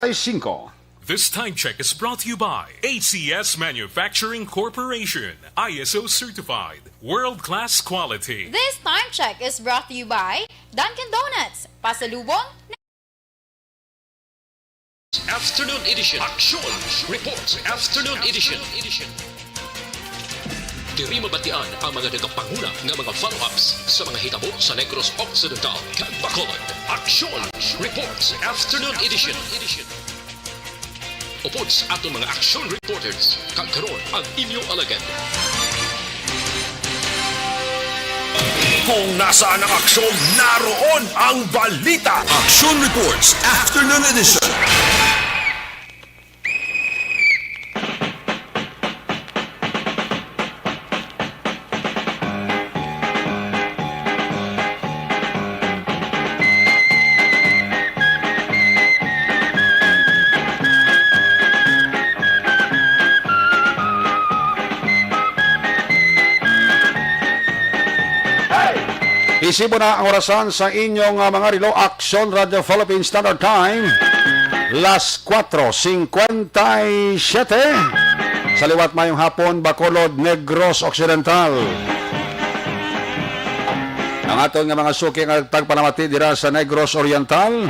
5. This time check is brought to you by ACS Manufacturing Corporation, ISO certified, world-class quality. This time check is brought to you by Dunkin' Donuts, Pasalubong. Afternoon edition. Action Reports Afternoon edition. Diri mabatian ang mga nagapanguna ng mga follow-ups sa mga hitabo sa Negros Occidental, kag Bacolod. Action Reports Afternoon edition. Upods atong mga action reporters, kag karon ang inyong alagad. Kung nasaan ang aksyon, naroon ang balita. Action Reports Afternoon Edition. Isibo na ang orasan sa inyong mga relo. Action Radio Philippine Standard Time, las 4:57. Sa liwat mayong hapon, Bacolod, Negros Occidental. Ang aton nga mga suki nga tagpanamati dira sa Negros Oriental,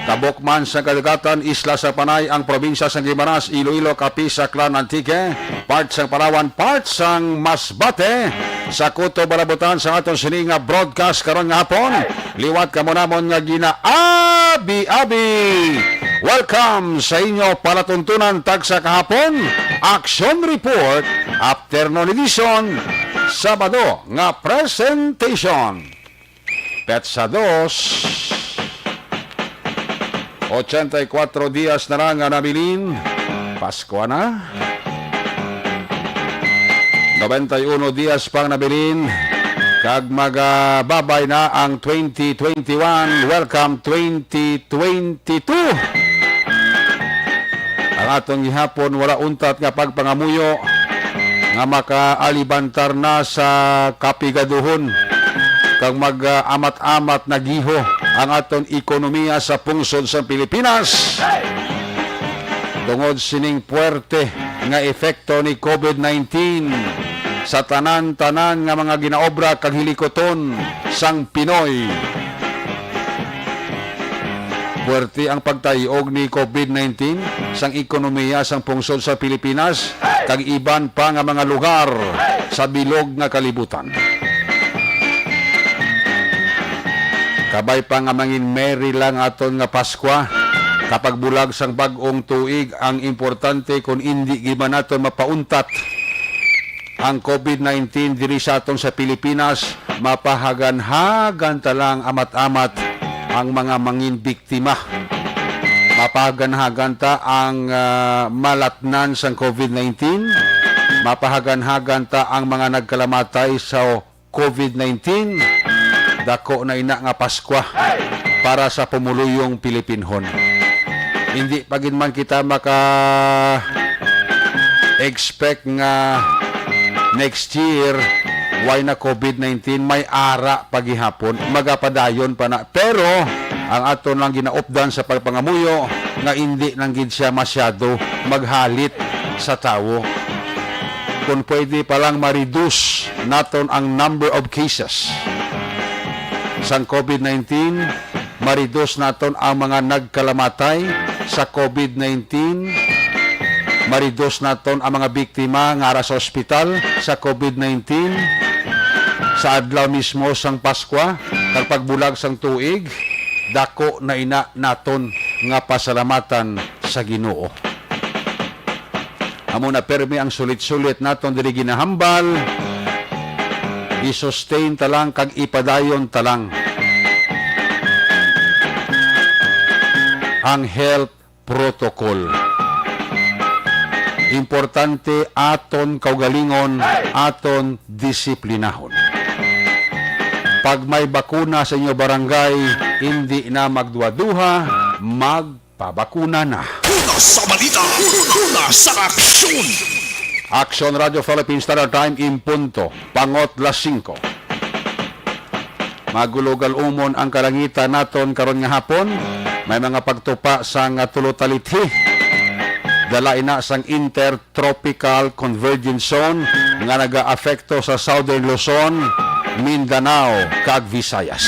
Kabokman sa Kadagatan, Isla sa Panay, ang probinsya sa Guimaras, Iloilo, Capiz, Clan Antique, part sa Palawan, part sa Masbate, sa Kuto, Balabutan, sa aton sininga broadcast karon nga hapon. Liwat ka mo namon nga abi-abi. Welcome sa inyo palatuntunan tag sa kahapon. Action Report, Afternoon Edition, Sabado nga presentation. Petsa 2. 84 días na lang nga nabilin. Pasko na. 91 días pang nabilin. Kag magababay na ang 2021. Welcome 2022. Ang atong gihapon wala untat nga pagpangamuyo nga makaalibantar na sa kapigaduhon kag mag-amat-amat na giho ang aton ekonomiya sa pungsod sa Pilipinas. Tungod sining puwerte nga epekto ni COVID-19 sa tanan-tanan nga mga ginaobra kag hilikoton sang Pinoy. Puwerte ang pagtayog ni COVID-19 sang ekonomiya sang pungsod sa Pilipinas kag iban pa nga mga lugar sa bilog nga kalibutan. Kabay pa nga mangin merry lang aton nga Paskwa. Kapag bulag sang bag-ong tuig, ang importante kung hindi giba naton mapauntat ang COVID-19 diri sa aton sa Pilipinas, mapahagan-hagan talang amat-amat ang mga mangin biktima. Mapahagan-hagan ta ang malatnan sang COVID-19. Mapahagan-hagan ta ang mga nagkalamatay sa COVID-19. Dako na ina nga Paskwa para sa pumuluyong Pilipinhon. Hindi pagin man kita maka-expect nga next year why na COVID-19 may ara pagihapon, magapadayon pa na. Pero ang aton lang ginaupdan sa pagpangamuyo nga hindi lang gid siya masyado maghalit sa tawo. Kung pwede palang ma-reduce naton ang number of cases sa COVID-19, ma-reduce naton ang mga nagkalamatay sa COVID-19, ma-reduce naton ang mga biktima nga ara sa ospital sa COVID-19 sa adlaw mismo sang Paskwa kag pagbulag sang tuig. Dako na ina naton nga pasalamatan sa Ginoo. Amo na permi ang sulit-sulit naton diri ginahambal. I-sustain talang kag ipadayon talang ang health protocol. Importante aton kaugalingon, aton disiplinahon. Pag may bakuna sa inyo barangay, hindi na magduwa-duha, magpabakuna na. Una sa balita, una sa aksyon. Action Radio Philippine Standard Time impunto, pangot las 5. Magulugal umon ang kalangitan naton karon nga hapon. may mga pagtupa sang tulotalithi. Dala ina sang intertropical convergence zone nga nagaapekto sa Southern Luzon, Mindanao, kag Visayas.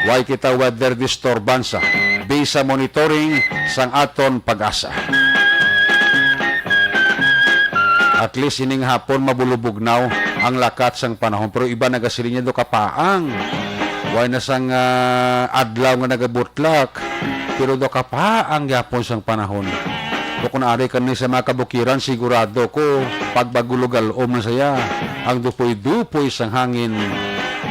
Way kita weather disturbansa based sa monitoring sang aton pag-asa. At least ining hapon mabulubugnaw ang lakat sang panahon, pero iba nagasiling niya do kapaang. Way na sang adlaw nga nagabutlak, pero do kapaang yapon sang panahon. So kung ari ka ni sa mga kabukiran, sigurado ko pagbagulugal-om na saya ang dupoy-dupoy sang hangin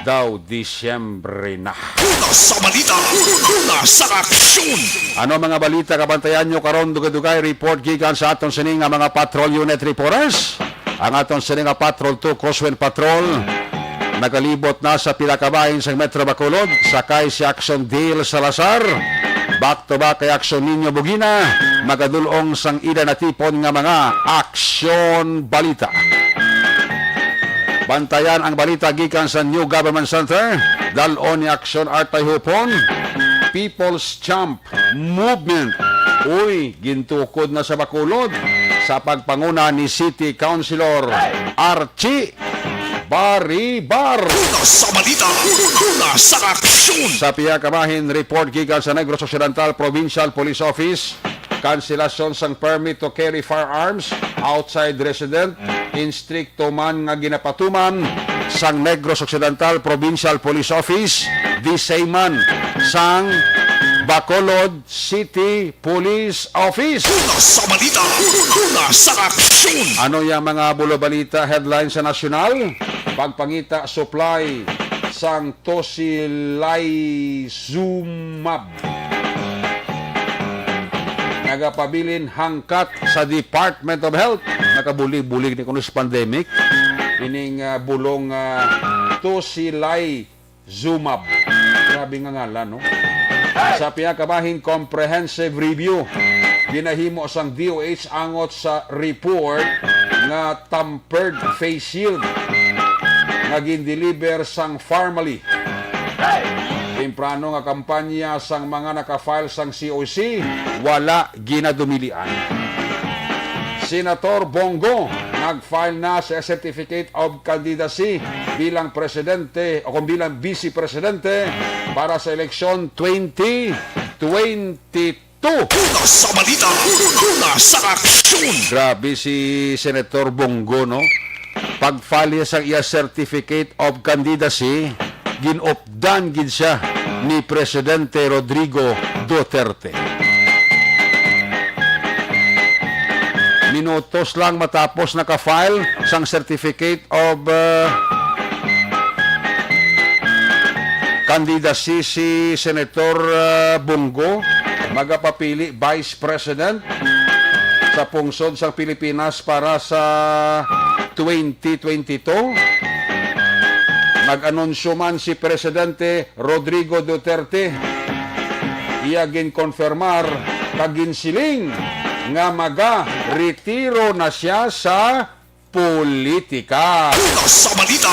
daw Disyembre na. Una sa balita, una sa aksyon. Ano mga balita kabantayan nyo karon dugay-dugay report gikan sa aton sining nga mga patrol unit reporters. Ang aton sining nga Patrol 2 Crosswind Patrol nagalibot na sa pilakabahin sa Metro Bacolod, sakay si Action Dale Salazar. Back to back kay Action Niño Bugina, magadulong sang ida na tipon nga mga aksyon balita. Bantayan ang balita gikan sa New Government Center, dalon ni Action Artay Hupon, People's Champ Movement. Uy, gintukod na sa Bacolod sa pagpanguna ni City Councilor Archie Baribar. Una sa balita, una sa aksyon. Sa piyakabahin report gikan sa Negros Occidental Provincial Police Office, kanselasyon sang permit to carry firearms outside resident in stricto man nga ginapatuman sang Negros Occidental Provincial Police Office, the same man sang Bacolod City Police Office. Una sa balita, una sa aksyon. Ano yung mga bulo-balita headline sa nasyonal? Pagpangita supply sang Tocilizumab. Nagapabilin hangkat sa Department of Health. Nakabulig-bulig ni kuno sa pandemic. Ining bulong Tocilizumab. Grabe nga ngalan, no? Sa piyakabahin comprehensive review, ginahimo sang DOH angot sa report nga tampered face shield nga gin-deliver sang Farmally. Temprano nga kampanya sang mga naka-file sang COC, wala ginadumilian. Senator Bongo nag-file na sa Certificate of Candidacy bilang presidente o kung bilang vice presidente para sa eleksyon 2022. Una sa balita, una sa aksyon. Grabe si Senator Bongo, no? Pag-file sa iya Certificate of Candidacy, ginopdan gid siya ni Presidente Rodrigo Duterte. Minutos lang matapos naka-file sang Certificate of Candidacy si Senator Bongo, magapapili Vice President sa pungsod sa Pilipinas para sa 2022. Nag-anunsyo man si Presidente Rodrigo Duterte, iya ginkonfirmar kaginsiling nga maga-retiro na siya sa politika. Una sa balita,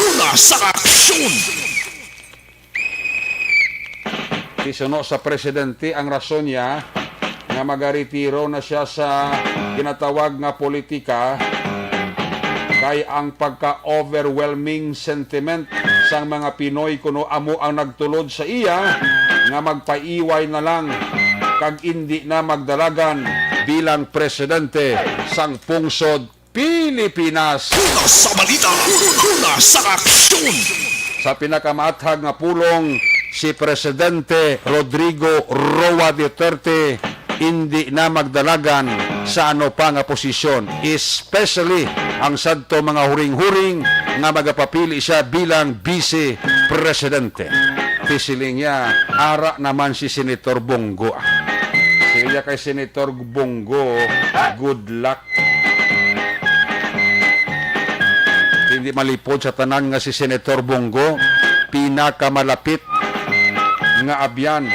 una sa aksyon. Isuno sa Presidente ang rason niya nga maga-retiro na siya sa ginatawag nga politika kay ang pagka-overwhelming sentiment sang mga Pinoy kuno amo ang nagtulod sa iya nga magpaiway na lang kag hindi na magdalagan bilang presidente sang pungsod Pilipinas. Una sa balita, una sa aksyon. Sa pinakamaathag nga pulong si Presidente Rodrigo Roa Duterte hindi na magdalagan sa ano pa nga posisyon, especially ang sadto mga huring-huring nga magapapili siya bilang vice presidente. Tisiling niya, ara naman si Senator Bongo. Siya kay Senator Bongo, good luck. Hindi malipod sa tanan nga si Senator Bongo, pinakamalapit nga abyan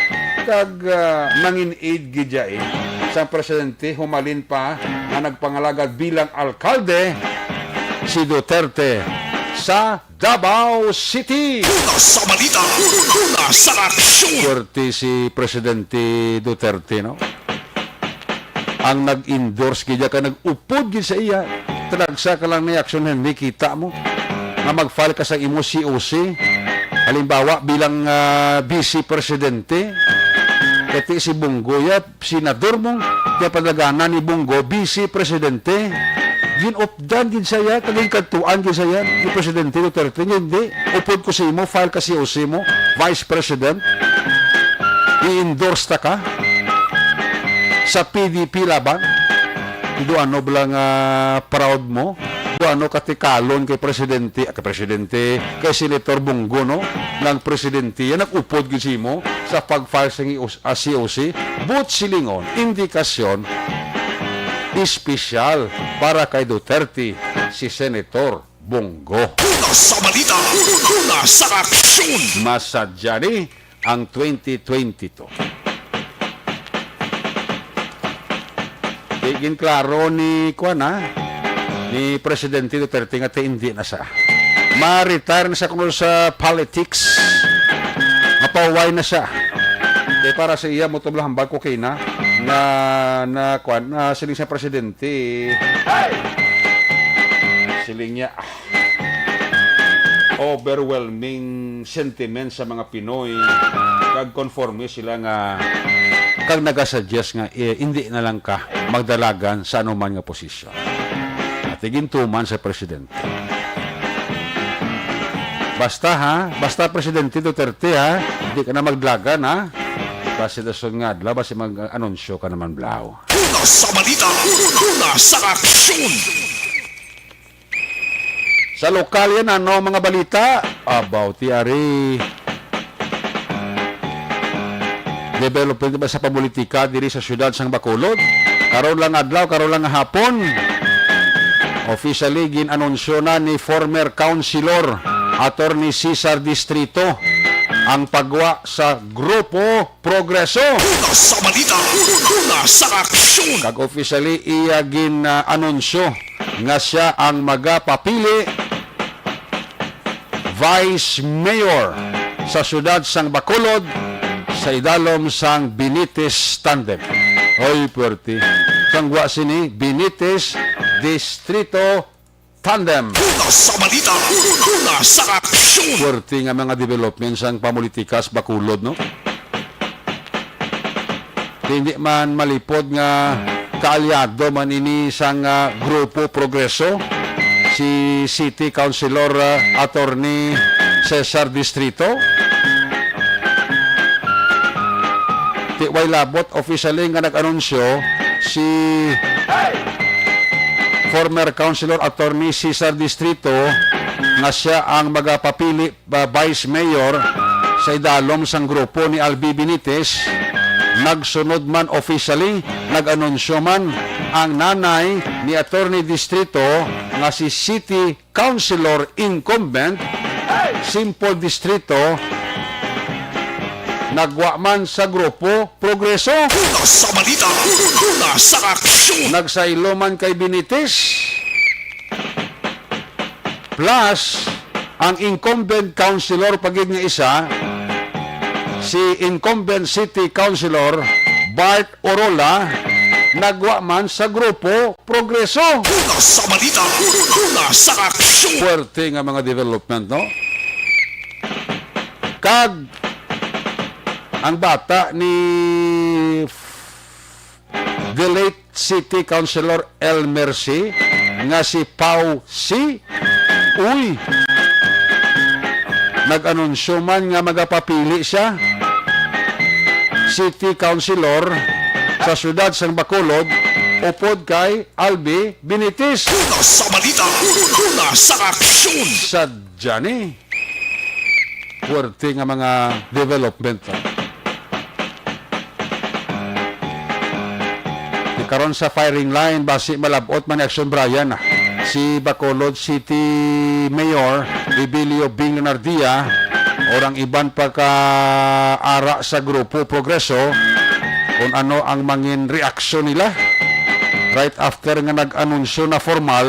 kag nangin-aid gidya sa presidente humalin pa na nagpangalagad bilang alkalde si Duterte sa Davao City. Una sa balita, una sa aksyon. Swerte si Presidente Duterte, no? Ang nag-endorse kaya ka nag-upod gid sa iya. Talagsa ka lang ni aksyon hindi kita mo. Na mag-file ka sa imo COC. Halimbawa, bilang Vice Presidente, kati si Bongo, ya, senador mo, kaya padaganan ni Bongo, Vice Presidente, ginopdan din saya, kaging katuan din saya, ni Presidente Duterte, hindi, upod ko sa imo, file ka COC mo, Vice President, i-endorse ta ka, sa PDP laban, do ano bilang proud mo, do ano katikalon kay Presidente, kay Senator Bongo, no, ng Presidente, yan nag-upod gisi mo, sa pag-file sa COC, but silingon, indikasyon, espesyal para kay Duterte, si Senator Bongo. Una sa balita, una sa aksyon. Masadya ni ang 2022. Tigin klaro ni ni Presidente Duterte nga hindi na sa ma-retire na siya kung sa politics, mapaway na siya. Kaya para sa iya mo tablang hambal ko kay na siling siya Presidente, siling niya overwhelming sentiment sa mga Pinoy, kag conforme sila nga kag nagasuggest nga hindi na lang ka magdalagan sa anuman nga posisyon. At igintuman sa Presidente. Basta Presidente Duterte hindi ka na magdalagan Basta dason nga adlaw, basta mag-anunsyo ka naman blaw. Una sa balita, una sa aksyon. Sa lokal yan, mga balita about tiari development ba sa pamulitika diri sa syudad sang Bacolod. Karon lang adlaw, karon lang hapon, officially gin-anunsyo na ni former councilor Attorney Cesar Distrito ang pagwa sa Grupo Progreso. Una sa balita, una sa aksyon. Kag officially iya gin-anunsyo nga siya ang magapapili Vice Mayor sa syudad sang Bacolod sa idalom sang Benitez Tandem. Oy, puwerte. Sangwa sini, Benitez Distrito Tandem. Una sa balita, una sa aksyon. Puwerte nga mga developments ang pamulitika sa Bacolod, no? Hindi man malipod nga kaalyado man ini sang Grupo Progreso, si City Councilor Attorney Cesar Distrito. Way labot officially nga nag-anunsyo si former Councilor Attorney Cesar Distrito nga siya ang magapapili Vice Mayor sa idalom sang grupo ni Albi Benitez. Nagsunod man officially, nag-anunsyo man ang nanay ni Attorney Distrito nga si City Councilor Incumbent Simple Distrito nagwa man sa Grupo Progreso. Una sa balita, una sa aksyon. Nagsaylo man kay Benitez. Plus, ang incumbent councilor pagid nga isa, si incumbent city councilor Bart Orola, nagwa man sa Grupo Progreso. Una sa balita, una sa aksyon. Puwerte nga mga development, no? Kag ang bata ni the late City Councilor El Mercy nga si Pau C. Uy, nag-anunsyo man nga magapapili siya City Councilor sa syudad sang Bacolod upod kay Albi Benitez. Una sa balita, una sa aksyon. Sadya ni puwerte nga mga development. Karon sa firing line basi malabot man Action Brian si Bacolod City Mayor Ebilio Bing Nardia orang iban pagka-ara sa Grupo Progreso kung ano ang mangin reaksyon nila right after nga nag-anunsyo na formal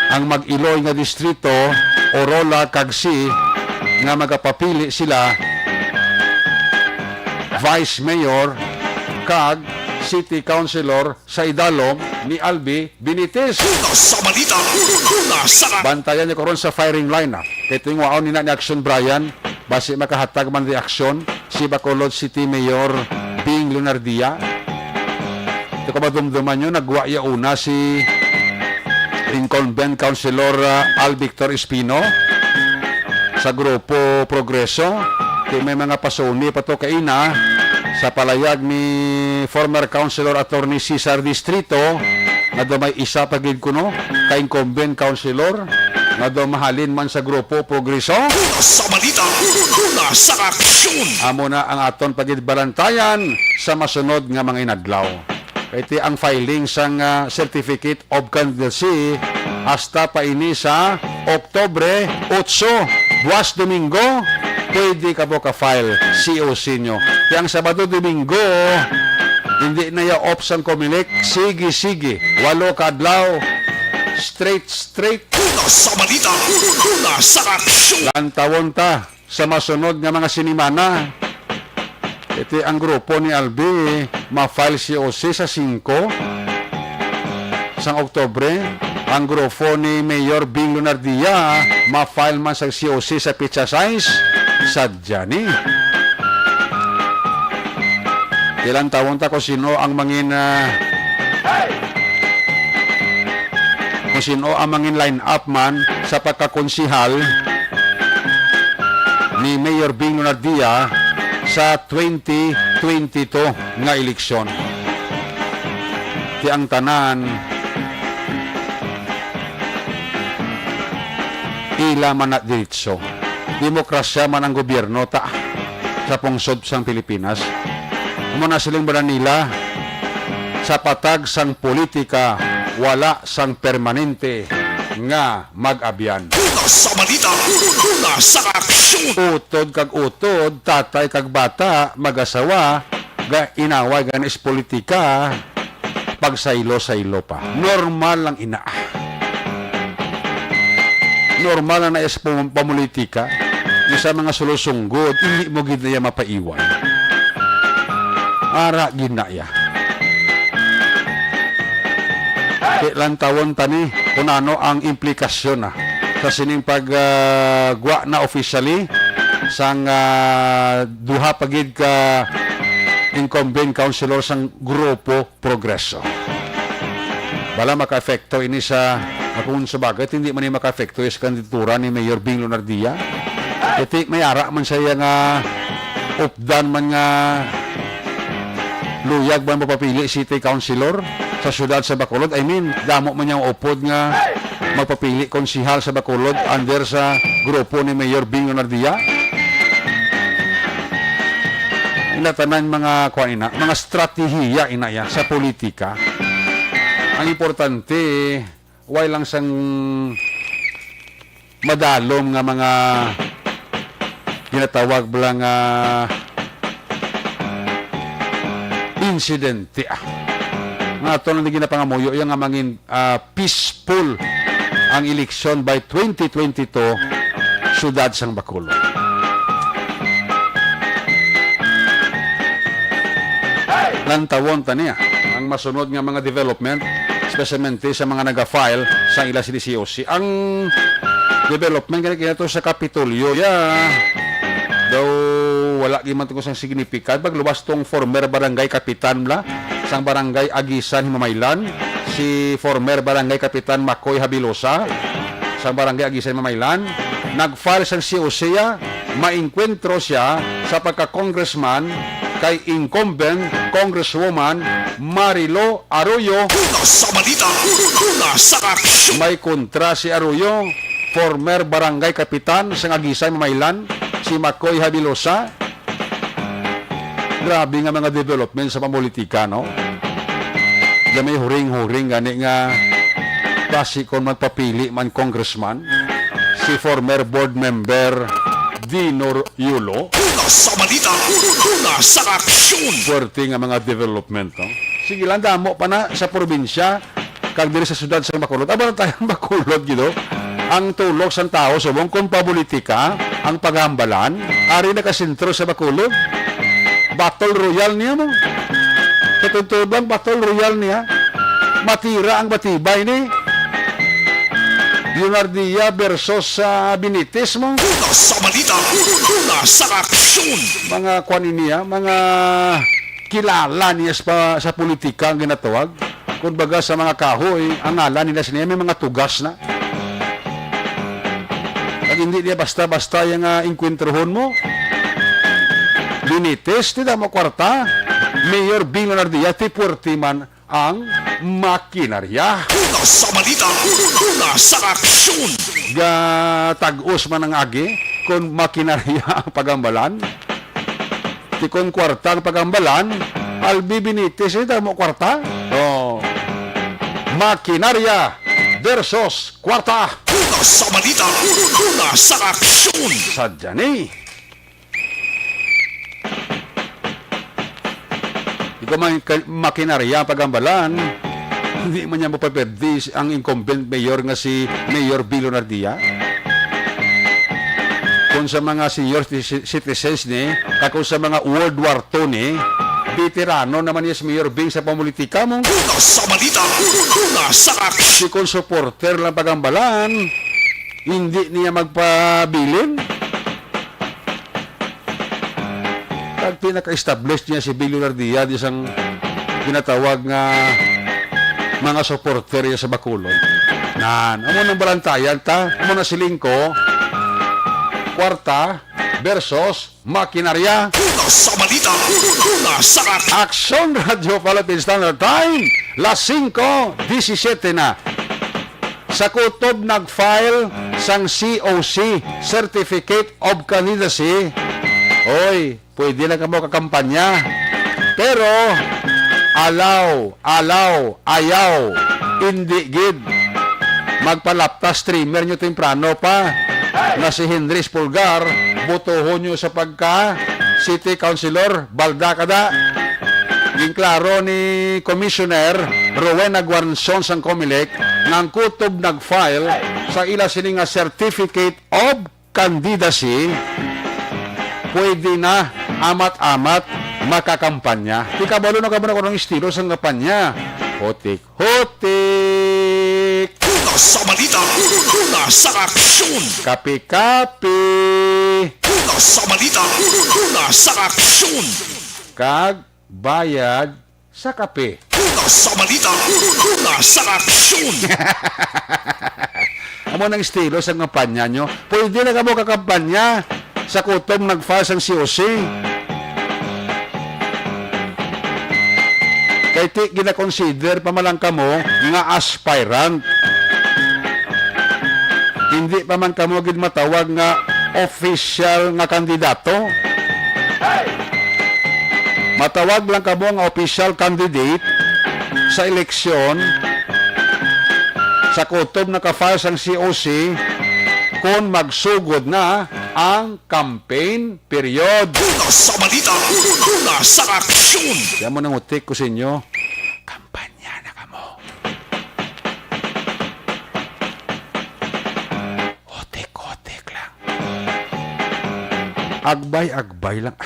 ang mag-Iloy nga distrito Orola Cagsi nga magapapili sila Vice Mayor kag City Councilor sa idalom ni Albi Benitez. Sa balita, sa Bantayan niya karon sa firing line na. Ito yung waon ni Action Brian, basi makahatag man reaksyon si Bacolod City Mayor Bing Lunardia. Ito ka madumduman nyo, nagwa ya una si incumbent Councilor Al Victor Espino sa Grupo Progreso. Kaya may mga pasuni pa to kaina sa palayag ni former Councilor Attorney Cesar Distrito na may isa pagid kuno kay incumbent Councilor nga mahalin man sa Grupo Progreso. sa balita, sa aksyon. Amo na ang aton pagid balantayan sa masunod nga mga inadlaw. Iti ang filing sang Certificate of Candidacy hasta pa ini sa Oktobre 8, buwas Domingo, pwede ka po ka-file COC nyo. Yang Sabado Domingo, hindi na ya option Comelec, sige, 8 kadlaw, straight. Sa balita, sa aksyon. Lantawon ta sa masunod nga mga sinimana. Ito ang grupo ni Albi, ma-file COC sa 5 sang Oktobre. Ang grupo ni Mayor Bing Lunardia, ma-file man sa COC sa pizza size sa Jani. Ilang taon ta kung sino ang mangin kung sino ang mangin line-up man sa pagkakonsihal ni Mayor Bing Lunardia sa 2022 nga eleksyon. Ti ang tanan ila man na diritso. Demokrasya man ang gobyerno ta sa pungsod sang Pilipinas. Muna siling ba nila sa patag sang politika wala sang permanente nga mag-abyan. Sa balita, sa aksyon. Utod kag utod, tatay kag bata, mag-asawa, ga inaway gan is politika, pagsaylo-saylo pa. Normal lang ina. Normal na is pamulitika. Sa mga sulusunggot, hindi mo ginaya mapaiwan. Ara ginaya. Lantawon tani kung ano ang implikasyon na sa sining pagwa na officially sang duha pagid ka incumbent councilor sang Grupo Progreso. Bala maka-efekto ini sa kung sabagay hindi man ni maka-efekto sa kandidatura ni Mayor Bing Lunardia. Iti mayara man siya nga updan man nga luyag man mapapili city councilor sa syudad sa Bacolod. I mean, damo man niyang upod nga magpapili konsihal sa Bacolod under sa grupo ni Mayor Bing Lunardia. Inatanan mga kuanina, mga strategiya inaya sa politika. Ang importante, way lang sang madalom nga mga ginatawag bilang insidente. Nga ito nang ginapangamuyo yung nga mangin peaceful ang eleksyon by 2022 syudad sang Bacolod. Lantawon taniya ang masunod nga mga development, especially sa mga naga-file sa ila COC. Ang development kaya ito sa Kapitolyo, daw wala giman ko sang signifikan. Paglubas tong former barangay kapitan la, sang barangay Agisan, Himamaylan, si former barangay kapitan Makoy Habilosa, sang barangay Agisan, Himamaylan, nag-file sang COC, maengkwentro siya sa pagka-congressman kay incumbent Congresswoman Marilo Arroyo. Sa balita, sa aksyon. May kontra si Arroyo, former barangay kapitan sa Agisan, Himamaylan, si Makoy Habilosa. Grabe nga mga development sa pamolitika, no? Diyan may huring-huring gani nga kasi kung magpapili man congressman, si former board member Dino Yulo. Sa balita, sa aksyon. Swerte nga mga development, no? Sige lang, damo pa na sa probinsya, kag diri sa syudad sa Bacolod. Aba na tayo Bacolod gido. Ang tulok sang tao subong kung papolitika, ang paghambalan, ari na kasentro sa Bacolod. Battle Royale niya mo. Sa totoo lang, Battle Royale niya. Matira ang matibay ni Leonardia versus sa Benitez mo. Una sa balita, una sa aksyon. Mga kuan niya, mga kilala niya sa politika ang ginatawag. Kung baga sa mga kahoy, ang ngalan nila siya may mga tugas na. Pag hindi niya basta-basta yung inkwentrohon mo. Benitez, tidak mo kwarta. Mayor Bing Leonardia, tipuerti man ang makinarya. Una sa balita, una sa aksyon. Tag-os man ang agi kung makinarya ang pagambalan. Ti kung kwarta ang pagambalan, Albi Benitez, tidak mo kwarta. Oh. Makinarya versus kwarta. Una sa balita, una sa aksyon. Sadya ni. Ikaw makinarya pagambalan, hindi man niya mapaperdis ang incumbent mayor nga si Mayor Bing Leonardia. Kung sa mga senior citizens ni, kakung sa mga World War II ni, veterano naman niya si Mayor Bing sa pamulitika mo. Una sa balita, una sa aksyon. Si kung supporter lang pagambalan, hindi niya magpabilin. Pag pinaka-establish niya si Bing Leonardia di isang ginatawag nga mga supporter niya sa Bacolod. Nan, amo nang balantayan ta, amo na silingko, kwarta versus makinarya. Una sa balita, una sa aksyon. Action Radio Philippine Standard Time, las 5:17 na. Sa kutob nag-file sang COC, Certificate of Candidacy. Oy, pwede na ka mo kakampanya. Pero, ayaw, hindi gid. Magpalapta streamer nyo temprano pa na si Henry Pulgar, botohon nyo sa pagka City Councilor, balda kada. Yung klaro ni Commissioner Rowena Guarzon sang Comelec nang kutob nag-file sa ila sini nga Certificate of Candidacy, pwede na amat-amat makakampanya. Di kabalo na kabalo ko ng estilo sa kampanya. Hotik. Una sa balita, una sa aksyon. Kape-kape. Una sa balita, una sa aksyon. Kag bayad sa kape. Una sa balita, una sa aksyon. Amo ng estilo sa kampanya nyo. Pwede na kamo kakampanya sa kutom nag-file ang COC. Kaya ti gina-consider pamalang kamo nga aspirant. Hindi pa man kamo gid matawag nga official nga kandidato. Matawag lang kamo nga official candidate sa eleksyon sa kutob na ka-file ang COC kung magsugod na ang campaign period. Una sa balita, una sa aksyon. Kaya mo nang utik ko sa inyo, kampanya na kamo. Otik lang. Agbay lang.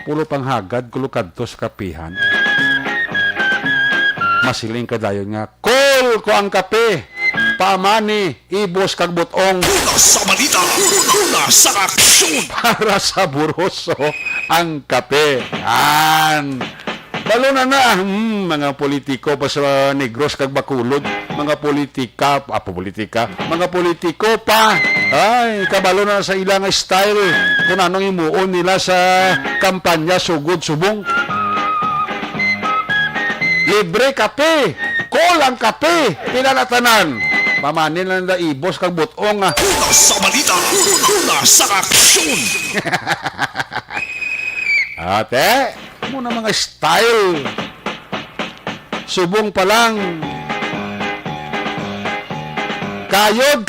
Pulo pang hagad, kulukad to sa kapihan. Masiling ka dayon nga, call ko ang kape. Pamani, ibos kag butong. Una sa balita, una sa aksyon. Para sa buroso ang kape. Yan. Balo na mga politiko pa sa Negros kag Bacolod. Mga politiko pa. Ay, kabalo na sa ilang style. Kung anong imuon nila sa kampanya sugod subong. Libre kape. Call ang kape. Pinalatanan. Pamanin lang na ibos kag butong nga. Una sa balita, una sa aksyon. Ate, muna mga style. Subong pa lang. Kayod,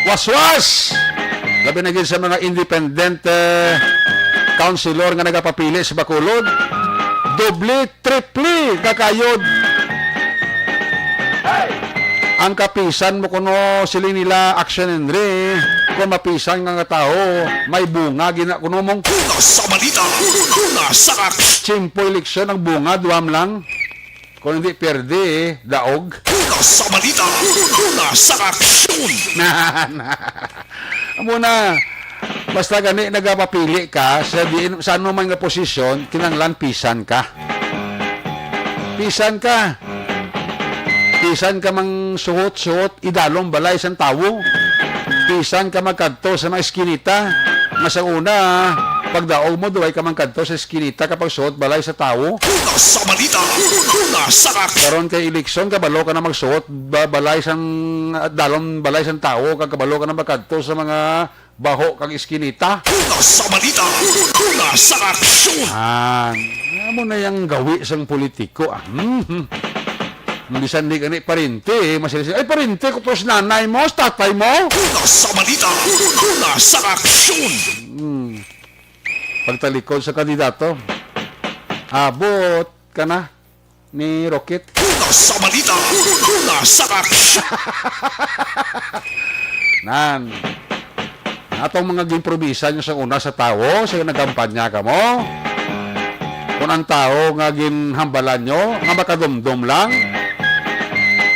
waswas. Labi na gid sa mga independent councilor nga nagapapili sa Bacolod. Doble, triple kakayod. Ang kapisan mo kuno sila nila action Henry kung mapisan nga tao may bunga gina kuno mong Una sa balita, una sa aksyon. simple eleksyon ang bunga duwam lang kung hindi perde daog. Una sa balita, una sa aksyon. Muna basta gani nagapapili ka sa ano man nga posisyon kinanglan pisan ka mang suot idalong balay sa tawo. Pisan ka magkadto sa mga eskinita. Nga sa una, pagdaog mo, duway ka magkadto sa eskinita kapag suot balay sa tawo. Una sa balita, una sa aksyon. Karon kay eleksyon, kabalo ka na magsuot balay sang dalong balay sa tawo, kabalo ka na magkadto sa mga baho kag eskinita. Una sa balita, una sa aksyon. Mo na yung gawi sang politiko. Bisan di ka ni parente, masilisi. Ay, parente ko tos nanay mo, tatay mo. Una sa balita, una sa aksyon. Pagtalikod sa kandidato, abot ka na ni Rocket. Una sa balita, una sa aksyon. Nan, atong mga ginprobisa nyo sa una sa tao, sa nagampanya ka mo. Kung ang tao nga ginhambalan nyo, nga makadumdum lang,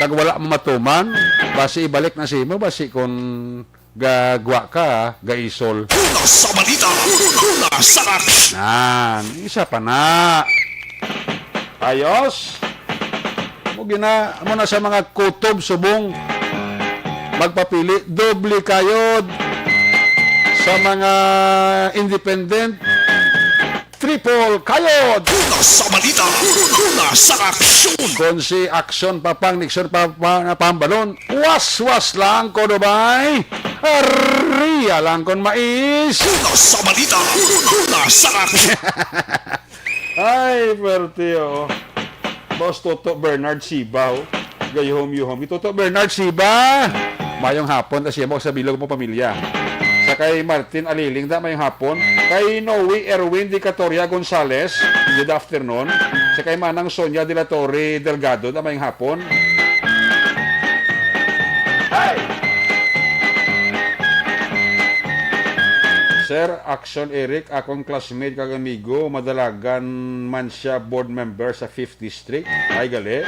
kag wala mo matuman, basi ibalik na si mo, basi kung gagwa ka, gaisol. Una sa balita, una sa aksyon. Nan, isa pa na. Ayos. Mo na sa mga kutob subong magpapili, doble kayod sa mga independent, triple kayod. Una sa balita, una sa aksyon. Kung si Action Papang Nixon na pambalon, was lang ko Dubai. Riya lang kon mais. Una sa balita, una sa aksyon. Ay, Bertio. Boss Toto Bernard Sibaw. Gayhom-yuhom. Toto Bernard Siba. Mayong hapon, tas siya mo sa bilog mo pamilya. Sa kay Martin Aliling, da mayong hapon. Kay Noe Erwin Di Catoria Gonzales, good afternoon. Sa kay Manang Sonia De La Torre Delgado, da mayong hapon. Sir Action Eric, akong classmate kag amigo, madalagan man siya board member sa 5th District. Ay gali.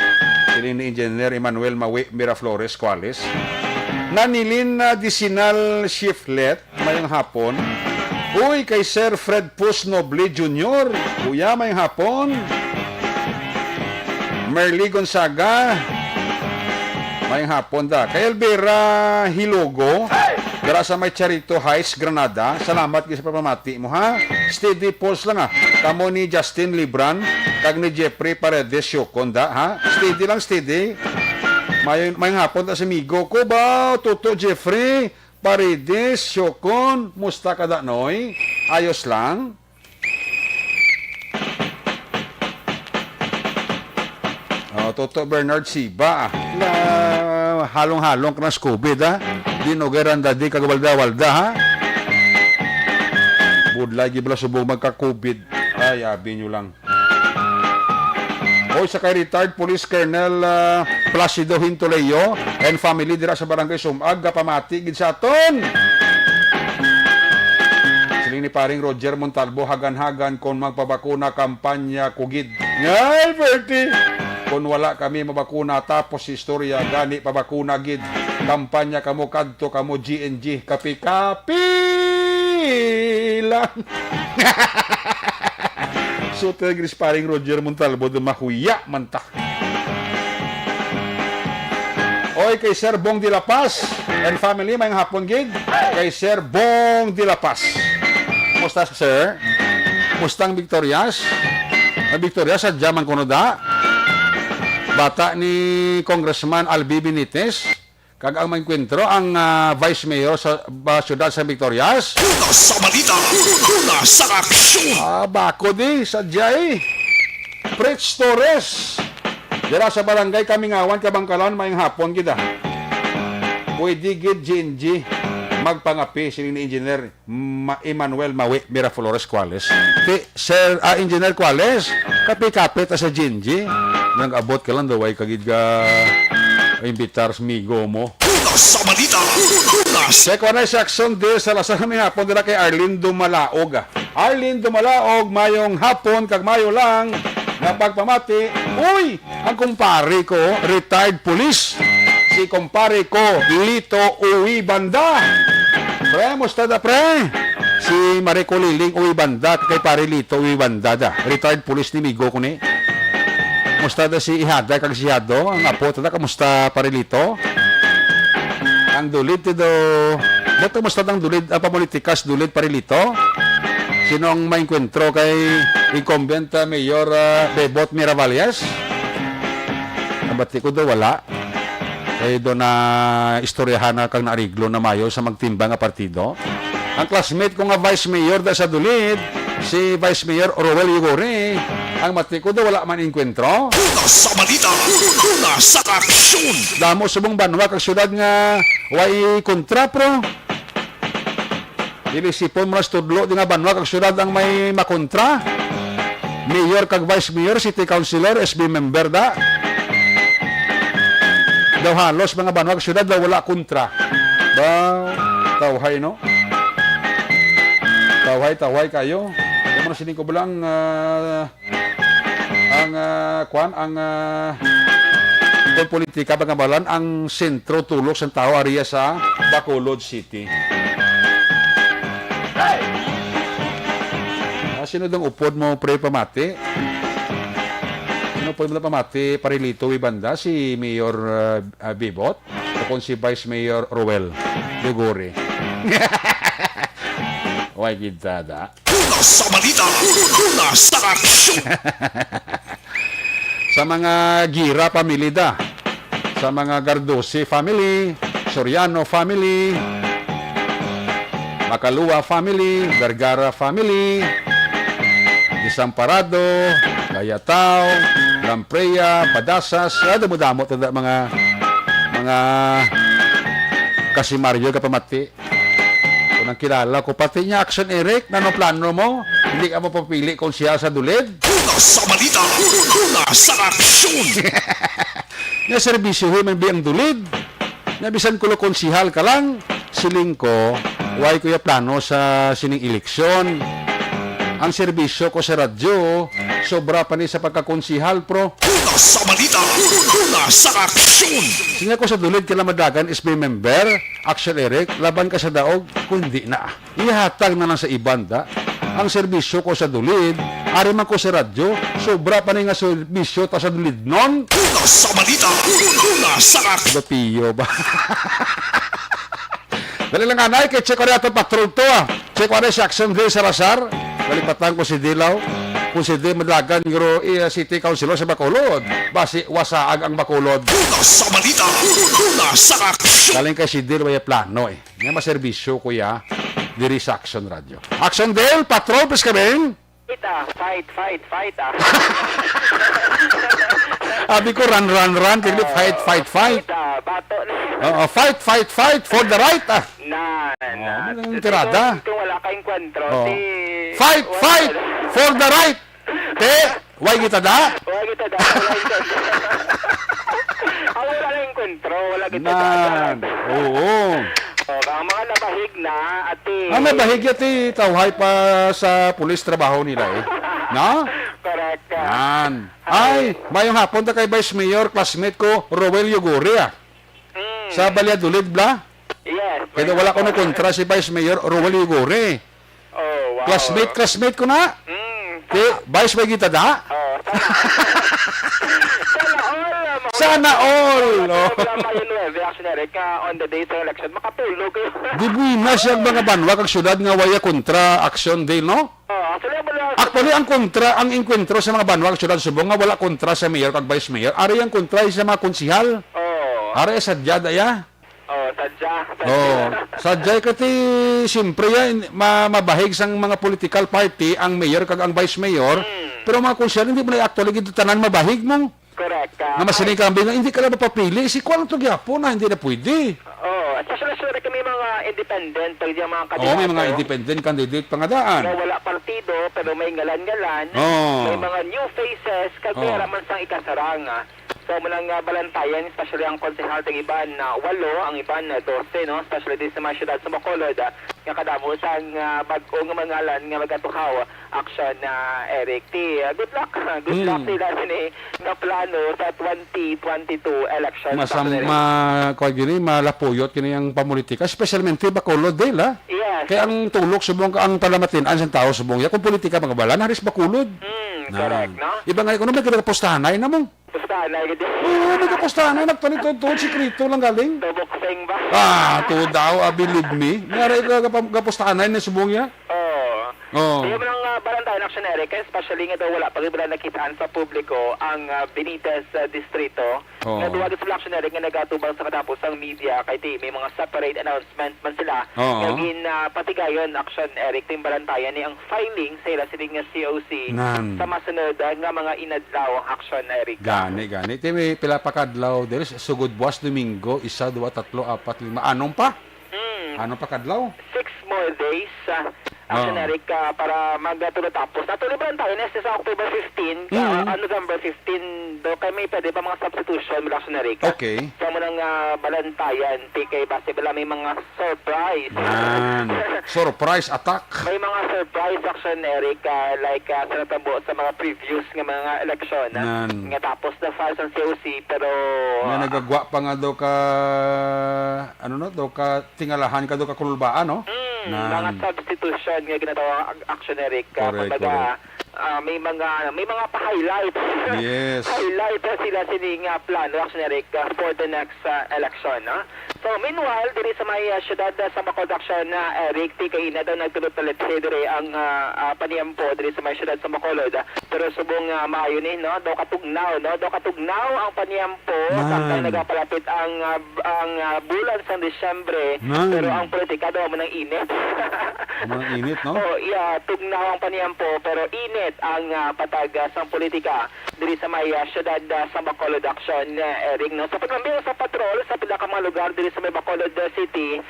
Siling ni Engineer Emmanuel Mawe Miraflores Cuales. Nanilin na Disinal Shiflet, mayang hapon. Uy, kay Sir Fred Pus Noble Jr. Kuya, mayang hapon. Merly Gonzaga, mayang hapon da. Kay Elvira Hilogo, dara sa may Charito Heights, Granada. Salamat kayo sa pamamati mo, ha? Steady pulse lang, ha? Kamo ni Justin Libran, kag ni Jeffrey Paredes Yokonda, ha? Steady lang, steady. Mayang hapon ta sa amigo ko ba? Toto Jeffrey Paredes Yokon, musta ka da, noy? Ayos lang? Toto Bernard Siba, halong-halong ka na COVID, ha? Dinogeran dadi kagawalda-walda, ha? Budlay gibla subong magka-COVID. Ay, abi nyo lang. O sa kay retired Police Colonel Placido Hintoleyo and family dira sa Barangay Sumag, pamati gid sa aton. Siling ni paring Roger Montalvo, hagan-hagan kon magpabakuna kampanya kugid. Ay, Bertie! Kung wala kami mabakuna tapos istorya gani pabakuna gid. Kampanya kamo kadto kamo GNG kapi-kapi lang. So tegris paring Roger Montalvo de mahuya manta. Oy kay Sir Bong de la Paz and family mayang hapon gid. Kay Sir Bong de la Paz. Kumusta sir? Mustang Victorias? Victorias sa Jaman Konoda. Bata ni Congressman Albi Benitez. Kag ang maenkwentro ang Vice Mayor sa siyudad sa Victorias. Una sa balita, una sa aksyon. Bako di, sadya eh. Fritz Torres. Dira sa barangay Kamingawan, Kabangkalan, mayang hapon gida. Pwede gid GNG magpangapi sila ni Engineer Emmanuel Mawe Miraflores Cuales. Sir Engineer Cuales, kapi-kapit sa GNG. Nang abot ka lang daw ay kagid ka imbitar sa migo mo. Una sa balita. Check ko na sa aksyon din sa lasang kami hapon nila kay Arlene Dumalaog. Arlene Dumalaog, mayong hapon, kag mayo lang, na pagpamati, uy, ang kumpare ko, retired police. Si kumpare ko, Lito Uwi Banda. Pre, musta da pre? Si Marico Liling Uwi Banda, kay pare Lito Uwi Banda da. Retired police ni Migo ko ni. Musta da si Ihada, kag si Hado, ang apo, tada, kamusta pare Lito? Ang dulid do dito mas ang dulid ang papolitikas dulid parilito. Sino ang mainkwentro kay incumbent Mayor Bebot Miravalles? Nabati ko do wala. Kay do na istoryahan na kang naariglo na mayo sa magtimbang nga partido. Ang classmate ko nga Vice Mayor da sa dulid, si Vice Mayor Rowel Yugori, ang mati ko do wala man inkwentro. Una sa balita. Una sa aksyon. Damo subong banwa kag syudad nga way kontra pro. Dili sipon mo studlo di nga banwa kag syudad ang may makontra. Mayor kag Vice Mayor, City Councilor, SB member da. Daw halos mga banwa kag syudad daw wala kontra. Ba tawhay no? Tawhay kayo. Yung mga sining ko bilang kung politika pagkabalan ang sentro tulok sa tao area sa Bacolod City. Sino dong upod mo pre pamati? Sino po mo pamati parilito ibanda si Mayor Bibot o kung si Vice Mayor Rowel Dugori. Way kita da. Una sa balita. Una sa aksyon. Sa mga Gira family da, sa mga Gardosi family, Soriano family, Makalua family, Vergara family, Desamparado, Gayatao, Lampreya, Padasas, damo-damo tada mga Kasimaryo kapamati. Kung ang kilala ko, pati niya Action Eric, nano plano mo? Hindi ka mo papili kung siya sa dulid? Una sa balita. Una sa aksyon. Nga serbisyo man biyang dulid. Nabisan ko lo konsihal ka lang. Siling ko, why ko ya plano sa sining eleksyon. Ang serbisyo ko sa radyo, sobra pa ni sa pagkakonsihal pro. Una sa balita. Una sa aksyon. Sinya ko sa dulid kila madagan SB member, Action Eric, laban ka sa daog, kundi na. Ihatag na lang sa ibanda. Ang serbisyo ko sa dulid, ari man ko sa radyo, sobra pa ni nga serbisyo ta sa dulid non. Una sa balita. Una sa aksyon. Bapiyo ba? Dali lang anay, kay check ko rin ito patrol to ah. Check ko rin si Action Day Salazar. Balipatan ko si Dilaw. Kung si Di Madagan, yung City Councilor sa Bacolod. Basi, wasaag ang Bacolod. Una sa balita. Una sa aksyon. Galing kay si Di, may plano eh. Nga maserbisyo, kuya. Diri sa Action Radio. Action Day, patrol, please kami. Fight. Abi ko, run. Kaya fight. Bato Fight for the right ah. Ang tirada. Kung wala kayong kwentro, Oh. Fight for the right. Why kita da? Wala kita da. Wala na yung kwentro. Wala kita Nan. da. Oo. Ang mga nabahig na, ati. May bahigya ti tawhay pa sa pulis trabaho nila eh. No? Correct ka. Yan. Ay, mayong hapon ta kay Vice Mayor, classmate ko, Rowel Yugori ah. Sa Balyadulid bla? Yes. Kaya wala ko na kontra si Vice Mayor Rowel Yugori. Oh, wow. Classmate ko na. Vice may kita da? Oh, Sana all. Oh. On the day sa election, makatulog kayo. Di buwina siya mga banwa kag syudad nga waya kontra Action Day, no? Actually, ang kontra, ang inkwentro sa mga banwa kag syudad subong nga wala kontra sa mayor kag vice mayor. Ari ang kontra sa mga konsihal. Ari sadya daya. Sadya kati siyempre yan, mabahig sang mga political party ang mayor kag ang vice mayor. Pero mga konsihal hindi mo na actually gito tanan mabahig mo. Correct ka. Nga masinig ka nga, hindi ka lang mapapili. Si Kuan ito gyapon na hindi na pwede. At sasala kami mga independent, pag yung mga kandidato. May mga independent candidate pa nga daan. Na wala partido, pero may ngalan-ngalan. Oh. May mga new faces, kaya man sang ikasaranga. So munang balantayan, especially ang konsehal ng iban na 8, ang iban na 12, no? Especially din sa mga syudad sa Bacolod, nga kadamo sang bag-o nga mangalan nga magatuhaw action na Eric T. Good luck. Good luck sila sini nga plano sa 2022 election. Masam gini malapuyot kini ang pamulitika, especialmente Bacolod del ha. Yes. Kaya ang tulok subong ang palamatin ang tao subong ya kung politika mga balan haris Bacolod. Correct, no? Iba nga ikonomi kada postahanay na mo. Basta na gid. Oo, nagkapostahanay nagtanito-tod sikrito lang galing. Boxing ba? To daw, believe me. Ngara kapostahanay na subong ya. Oh. Yung mga Balantayan Action Eric, especially nga daw wala pa rin nakitaan sa publiko ang Benitez Distrito. Oo. Nga duwa sa Action Eric nga nagatubang sa katapos ang media kay ti may mga separate announcement man sila. Oo. Ngagin patigayon Action Eric ting Balantayan ni ang filing sa ila sining nga COC Nan. sa masunod nga mga inadlaw Action Eric. Gani. Iti may pila pa kadlaw there sugod buwas Domingo, 1, 2, 3, 4, 5. Anong pa? Anong pa kadlaw? 6 more days Action Eric para magtulotapos. Natuloy ba tayo next sa October 15, November 15 do kay may pwede pa mga substitution mula Action Eric. Okay. So mo nang Balantayan kay base bala may mga surprise. Surprise attack. May mga surprise Action Eric like sa natabo sa mga previous nga mga eleksyon Nan. nga tapos na files ang COC pero Nga nagagwa pa nga daw ka daw ka tingalahan ka daw ka kululbaan, no? mga substitution nga ginatawa Action Eric. Correct, Kumbaga, may mga pa-highlight. Yes. Highlight sila sining plano Action Eric for the next election. So meanwhile, diri sa may syudad sa Bacolod Action Eric, ti kay na daw nagtulot-tulit diri ang paniyampo diri sa may syudad sa Bacolod. Pero subong maayo ni no, daw katugnaw ang paniyampo samtang nagapalapit ang bulan sa Disyembre. Pero ang politika daw man ang init. Mga init, no? Tugnaw ang paniyampo pero init ang patag sa politika diri sa may syudad sa Bacolod Action Eric, no? Sa pagkambyo sa patrol sa pila ka mga lugar diri sa may Bacolod City,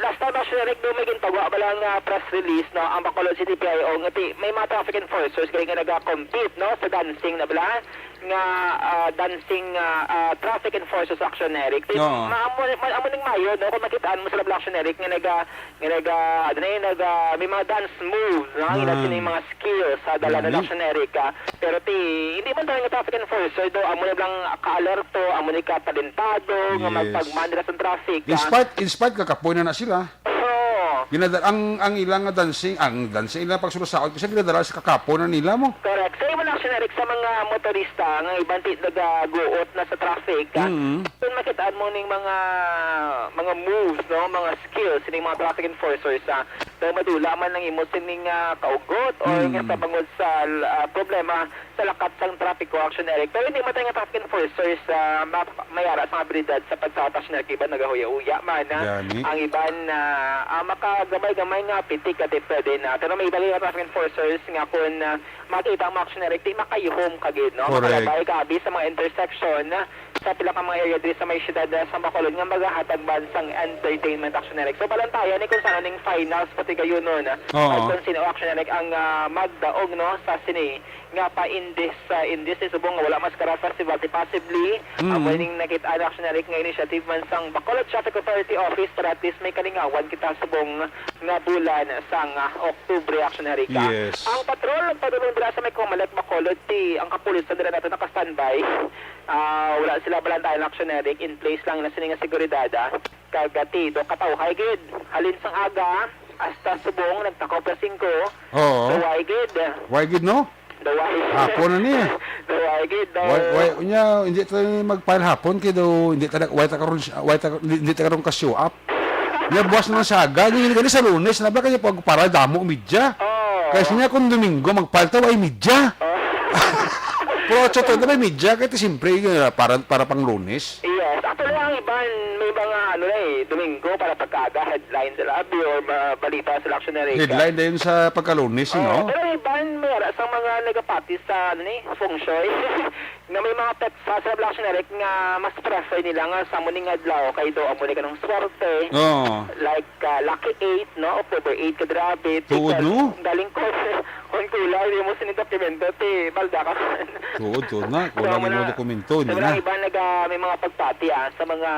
last time Action Eric do may gintagwa balang press release, no, ang Bacolod City PIO ngati may mga traffic enforcers kay nga naga-compete, no, sa dancing na bala nga dancing traffic enforcers Action Eric. Amo ning mayo, no, kung makitaan mo sa Action Eric nga may mga dance moves, no, nga mga skills sa dala ng Action Eric. Pero hindi man tayo nga traffic enforcer do amo na lang ka-alerto, amo ni ka talentado nga magpagmanira sa traffic. In spite kakapoy na sila. Ang ilang dancing ilang pagsulusakot kasi ginadala sa kakapo na nila mo. Correct. Sa ibang Action Eric sa mga motorista nga ibang nagaguot na sa traffic, kung makitaan mo ning mga moves, no, mga skills ning mga traffic enforcers so madula man lang imo sining kaugot or nga sa bangod sa problema sa lakat sang traffic ko Action Eric. Pero hindi man tayo nga traffic enforcers mayara sa mga abilidad sa pagsatas na iban nagahuya-uya man ang iban makagamay-gamay nga pitik at pwede na. Pero may ibang traffic enforcers nga kung makita ang Action Eric, di makayuhom kagid, no? Makalabay kabi sa mga intersection sa pila ka mga area diri sa may syudad sa Bacolod nga magahatag bansang entertainment Action Eric. So balantayan ni kung saan ning finals pati gayon nun. Kung sino Action Eric ang magdaog, no, sa sini nga pa in this subong wala maskara festival possibly ning nakita Action Eric nga initiative man sang Bacolod Traffic Authority Office para at least may kalingawan kita subong nga bulan sang Oktubre Action Eric. Yes. Ang patrol padulong dira sa may Comelec Bacolod ang kapulis na dira nato naka-standby. Wala sila Balantayan Action Eric, in place lang na sininga seguridad kagati do katawhay gid halin sang aga hasta subong nagtakaw pa 5 why gid no hapon na niya hindi tayo mag-file hapon kaya daw hindi tayo ka show up niya buwas naman sa aga hindi sa Lunes na ba kanya pag para damo media kasi niya kung Domingo mag-file tayo ay media pero choto na may media kahit siyempre para pang Lunes. Yes, actually ang iban may mga Domingo para pagkaga headline sa labi or balita sa Action Eric. Headline din sa pagka-Lunes, no? Pero iban may sa mga nagapati sa feng shui na may mga pets sa Action Eric nga mas prefer nila nga sa muning adlaw kay do amo ni kanang swerte. Like lucky 8, no, October 8 kadrabit. Tuod, no? Galing ko kung man kulang, hindi mo sinidokumento, balda ka man. Tuod na. Kulang mo dokumento. Hindi Sobrang na. iba may mga pagpati sa mga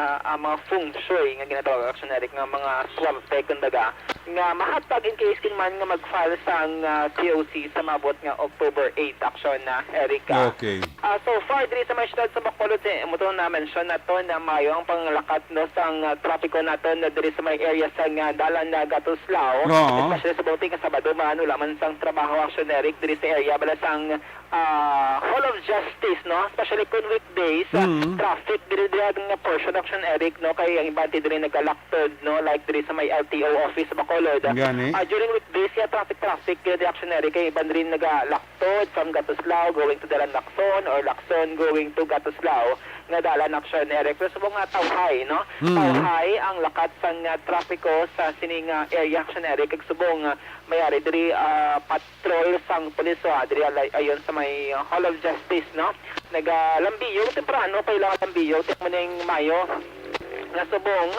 feng shui nga ginatawag action Eric nga mga swab tech kundaga nga mahatag in case kin man nga mag-file sang COC sa mabot nga October 8 action na Eric. Okay. So far diri sa mga syudad sa Bacolod mo to na mention nato na mayo ang panglakat no sang trapiko nato na diri sa may area sang dalan na Gatuslao. Oo. Especially sa Bauting Sabado man wala man sang trabaho action Eric diri sa area bala sang Hall of Justice, no? Especially kung weekdays, traffic diri nga portion action Eric, no? Kaya ang ibante diri nagalaktod, no? Like diri sa may LTO office sa Bacolod. Gani. During weekdays, traffic diri action Eric, kaya ibang diri nagalaktod from Gatuslao going to Dalan Lacson or Lacson going to Gatuslao nga dalan action Eric. Pero subong nga tawhay, no? Tawhay ang lakat sang trapiko sa sining area action Eric. Kag subong mayari diri patrol sang pulis diri ayon sa may Hall of Justice, no? Nagalambiyo temprano pa ilang lambiyo tek mo ning Mayo nga subong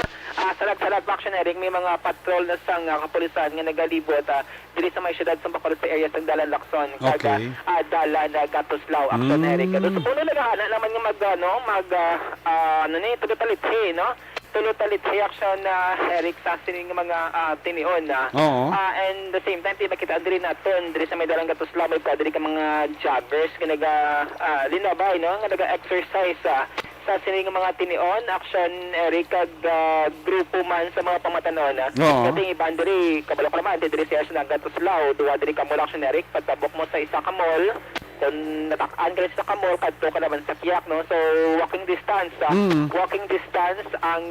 salag-salag action Eric may mga patrol na sang kapulisan nga nagalibot diri sa may syudad sa Bacolod sa area sang Dalan Lacson kada Okay. Dalan Gatuslao action Eric. So puno nagahana naman nga tulutalithe, no? Tulutalithe action Eric sa sining mga tinion Oo. and the same time makita diri naton diri sa may Dalan Gatuslao may diri ka mga joggers nga linabay, no? Nga naga-exercise sa sining mga tinion action Eric kag grupo man sa mga pamatanon. Oo. Kating iban diri kabalo ka naman diri sa area ng Gatuslao duwa diri ka mall action Eric pagtabok mo sa isa ka mall kung natak-an ka sa kamol, kadto ka naman sa Kiyak, no? So, walking distance ang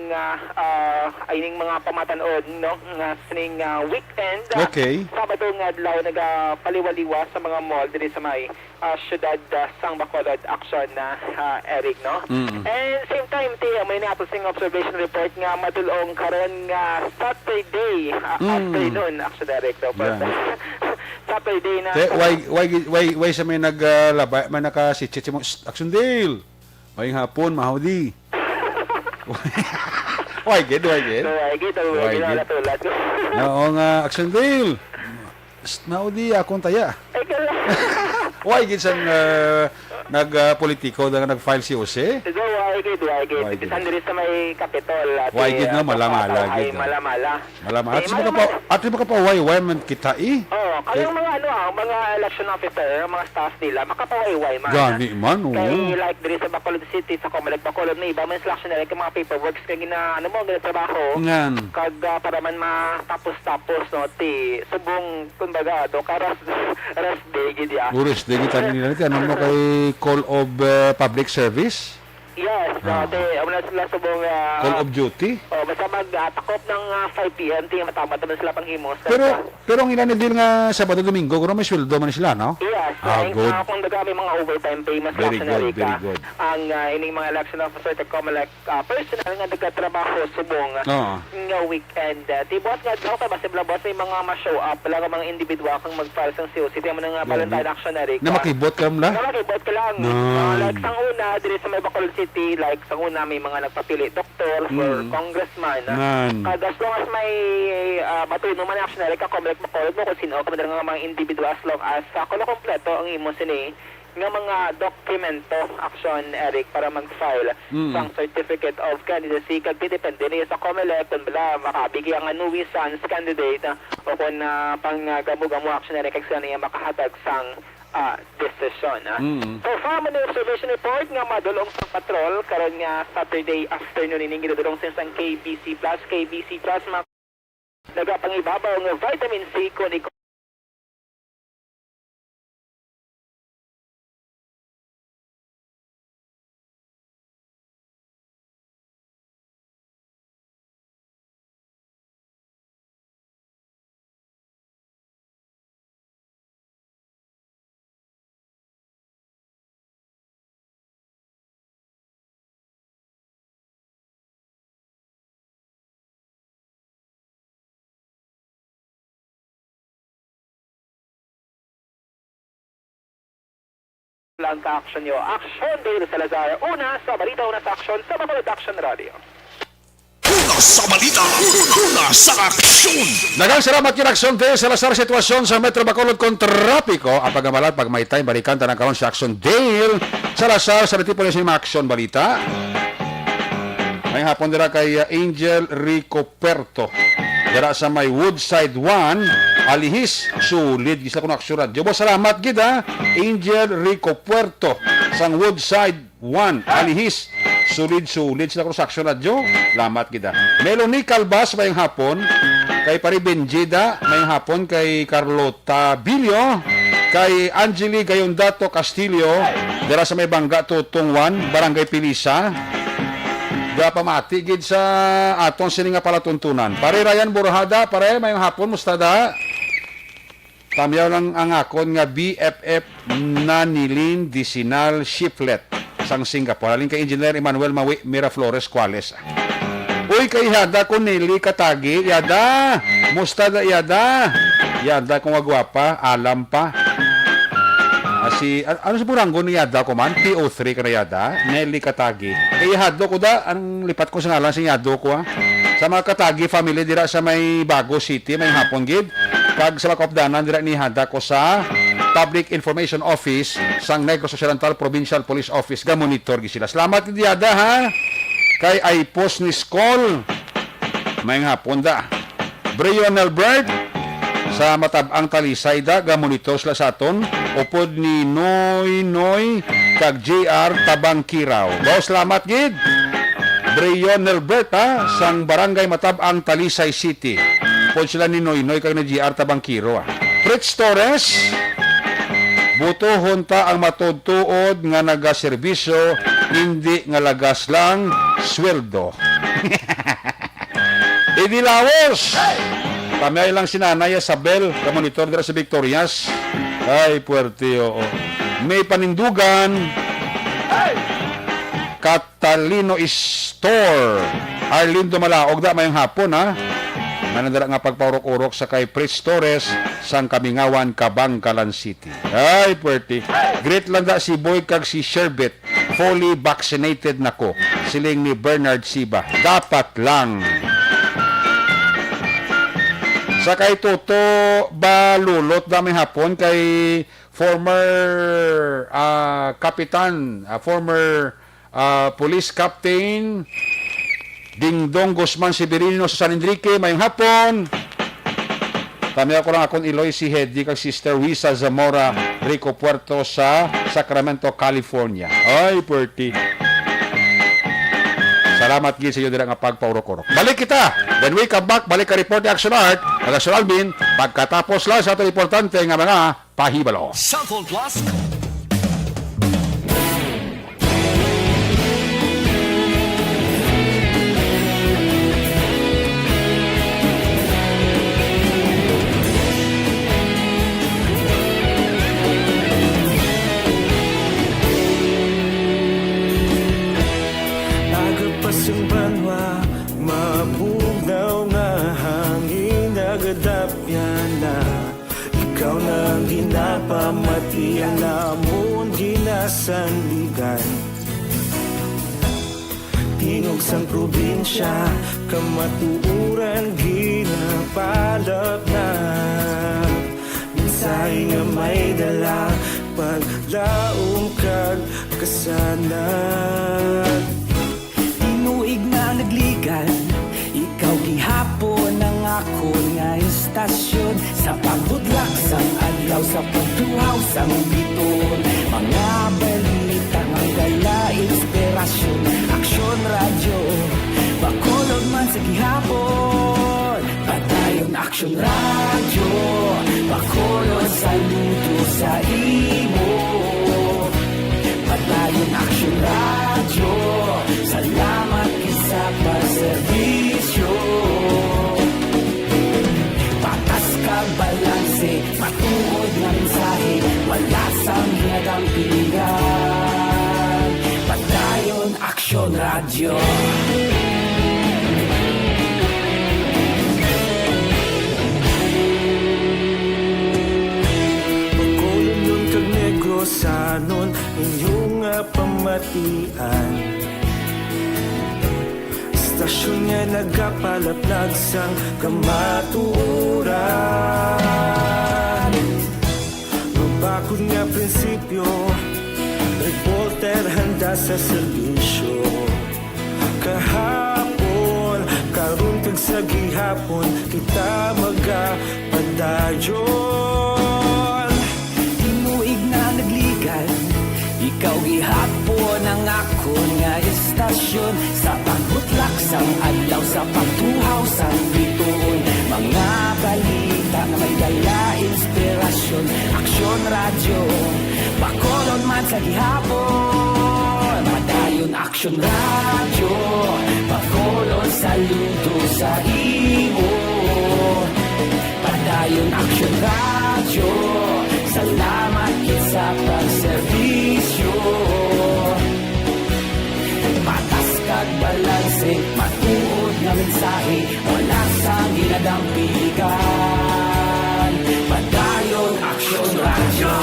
ayning mga pamatanon, no? Nga sining weekend. Okay. Sabado nga adlaw nagapaliwaliwa sa mga mall diri sa may syudad sang Bacolod action na Eric, no? And same time, may nato sing observation report nga matulong karon nga Saturday afternoon action Eric, no? But, Saturday na. Why sa may naglaba, may nakasitsit mo, Action Dale. Maying hapon, mahawdi. Why gid? So, ay gito, Why, natulat ko. Oo nga, Action Dale. Mahawdi, akong taya. Ay, kala. Why gid sang nagpolitiko na nag-file si Jose? So, ay gito. Why gid? Bisan diri sa may Capitol. Why gid nga, malamala Ay, gid. malamala. Malaman. At mo ka pa, why man kita Oh, kayong mga mga election officer, mga staff nila, makapaway-way man. Gani man, oo. Kay like diri sa Bacolod City, sa Comelec Bacolod, na iba man sila action like mga paperworks kay trabaho. Ngan. Kag para man matapos-tapos no subong kumbaga do karas day gid ya. Uris, di kita nila. Ano mo kay Call of Public Service? Yes, wala sila subong Call of Duty? basta magtakop ng 5 PM matama naman sila panghimos. Pero ang ilan din nga Sabado Domingo, kung may sweldo man sila, no? Yes, Good. kung may mga overtime pay mas Very actionary good, very good. ang ining mga election officer sa Comelec personal nga nagkatrabaho subong Oo. nga weekend. Di boss nga daw ka basta boss may mga ma-show up lang ang mga individual kang mag-file sa COC mo ng Valentine actionary. Na makibot ka mo lang? Nakakibot ka lang. Like sang una diri sa may Bacolod City, like sang una may mga nagpapili doktor for congressman. As long as may matuno man actionary ka Comelec Bacolod mo kung sino ka man nga mga individual as long as kuno kompleto ang imo sini nga mga dokumento action Eric para mag-file sang certificate of candidacy kag depende niya sa COMELEC kung bala makabigay ang nuisance candidate o kung pang-gamo-gamo action Eric kag niya makahatag sang decision. So far man observation report nga madulong sa patrol karon nga Saturday afternoon ining gidulong sa KBC Plus nagapangibabaw nga vitamin C kun lang ka-action nyo. Action Dale Salazar, una sa Balita, una sa Action sa Bacolod Action Radio. sa balita. Una sa aksyon. Daghang salamat kinaksyon day sa lasar sitwasyon sa Metro Bacolod kon trapiko. Apag amalat pag may time balikan tanang karon sa Action Dale sa lasar sa tipo ni aksyon balita. May hapon dira kay Angel Ricoperto. Dira sa may Woodside 1, alihis sulid gisla ko aksyon. Diyo salamat gid ha. Angel Ricoperto sang Woodside 1, alihis Sulit sila ko sa aksyon radyo. Lamat kita. Melanie Calvas may hapon. Kay Pari Benjida may hapon. Kay Carlota Bilio. Kay Angeli Gayondato Castillo. Dira sa may Bangga Tutungwan. Barangay Pilisa. Dira pamati gid sa aton sini nga palatuntunan. Pare Ryan Borjada. Pare may hapon. Mustada. Tamiyaw lang ang akon nga BFF Nanilin Disinal Shiplet sang Singapore. Aling kay Engineer Emmanuel Miraflores Cuales. Uy, kay Yada ko Nelly Katagi. Yada! Mustada Yada! Yada kung agwapa, alam pa. Ano sa buranggo ni Yada ko man? PO3 ka na Yada. Nelly Katagi. Kay Yado ko da, anong lipat ko sa ngalan si Yado ko ha? Sa mga Katagi family, dira sa may Bago City, may hapon gid. Kag sa Makopdanan, dira ni Hada ko sa Public Information Office sang Negros Occidental Provincial Police Office ga monitor gi sila. Salamat gid Yada ha. Kay Aipos ni Skol. May hapon da. Brion Albert sa Matabang Talisay da ga monitor sila sa aton. Upod ni Noy kag JR Tabangkiraw. Bo salamat gid. Brion Albert ha sang Barangay Matabang Talisay City. Upod sila ni Noy kag ni JR Tabangkiraw. Fritz Torres butohon ta ang matudtuod nga nagaserbisyo, hindi nga lagas lang sweldo. Idi Lawos! Kamay lang si Nanay Isabel, ka monitor dira sa Victorias. Ay, puwerte, oo. May panindugan. Catalino Store. Arlindo Malaog da mayang hapon, ha? Manandara nga pagpaurok-urok sa kay Fritz Torres sang Kamingawan, Kabangkalan City. Ay, puwerte. Great lang da si Boy kag si Sherbet. Fully vaccinated na ko. Siling ni Bernard Siba. Dapat lang. Sa kay Toto Balulot dami hapon kay former kapitan, former police captain Dingdong Guzman Severino sa San Enrique, mayong hapon. Tamiya ko lang akong Iloy si Hedy kag Sister Wisa Zamora Rico Puerto sa Sacramento, California. Ay, puerti. Salamat gid sa iyo dira nga pagpaurok-urok. Balik kita. When we come back, balik ka report ni Action Art. Action Alvin, pagkatapos lang sa itong importante nga mga pahibalo. Cellphone Plus. Ikaw nang ginapamati ang namon ginasandigan. Tingog sang probinsya kamatuuran ginapalap na. Minsay nga may dala paglaong kag kasanan. Tinuig na nagligan, ikaw gihapon ang ako nga istasyon. Sa pagbutlak sang adlaw, sa pagtuhaw sang biton. Mga balita ang dala inspirasyon. Aksyon radyo, Bacolod man sa gihapon. Patayon Aksyon radyo, Bacolod saludo sa imo. Patayon Aksyon radyo, salamat isa pagserbisyo. Patas ka balanse, patuod ng mensahe, wala sang hiyadang pilihan. Patayon Aksyon radyo. Bacolod nun kag Negrosanon, inyong pamatian. Istasyon niya nagkapalaplag sang kamatuuran. Mabakod nga prinsipyo, reporter handa sa serbisyo. Kahapon, karon kag sa gihapon, kita magapadayon. Tinuig na nagligan, ikaw gihapon ang akon nga istasyon. Sa pagbutlak sang adlaw, sa pagtuhaw sang bituon, mga balita na may dala inspirasyon. Aksyon radyo, bakolon man sa gihapon. Padayon aksyon radyo, bakolon saludo sa imo. Padayon aksyon radyo, salamat kit sa pagserbisyo. Patas kag balanse, matuod nga mensahe, wala sang ginadampigan. Padayon aksyon radyo.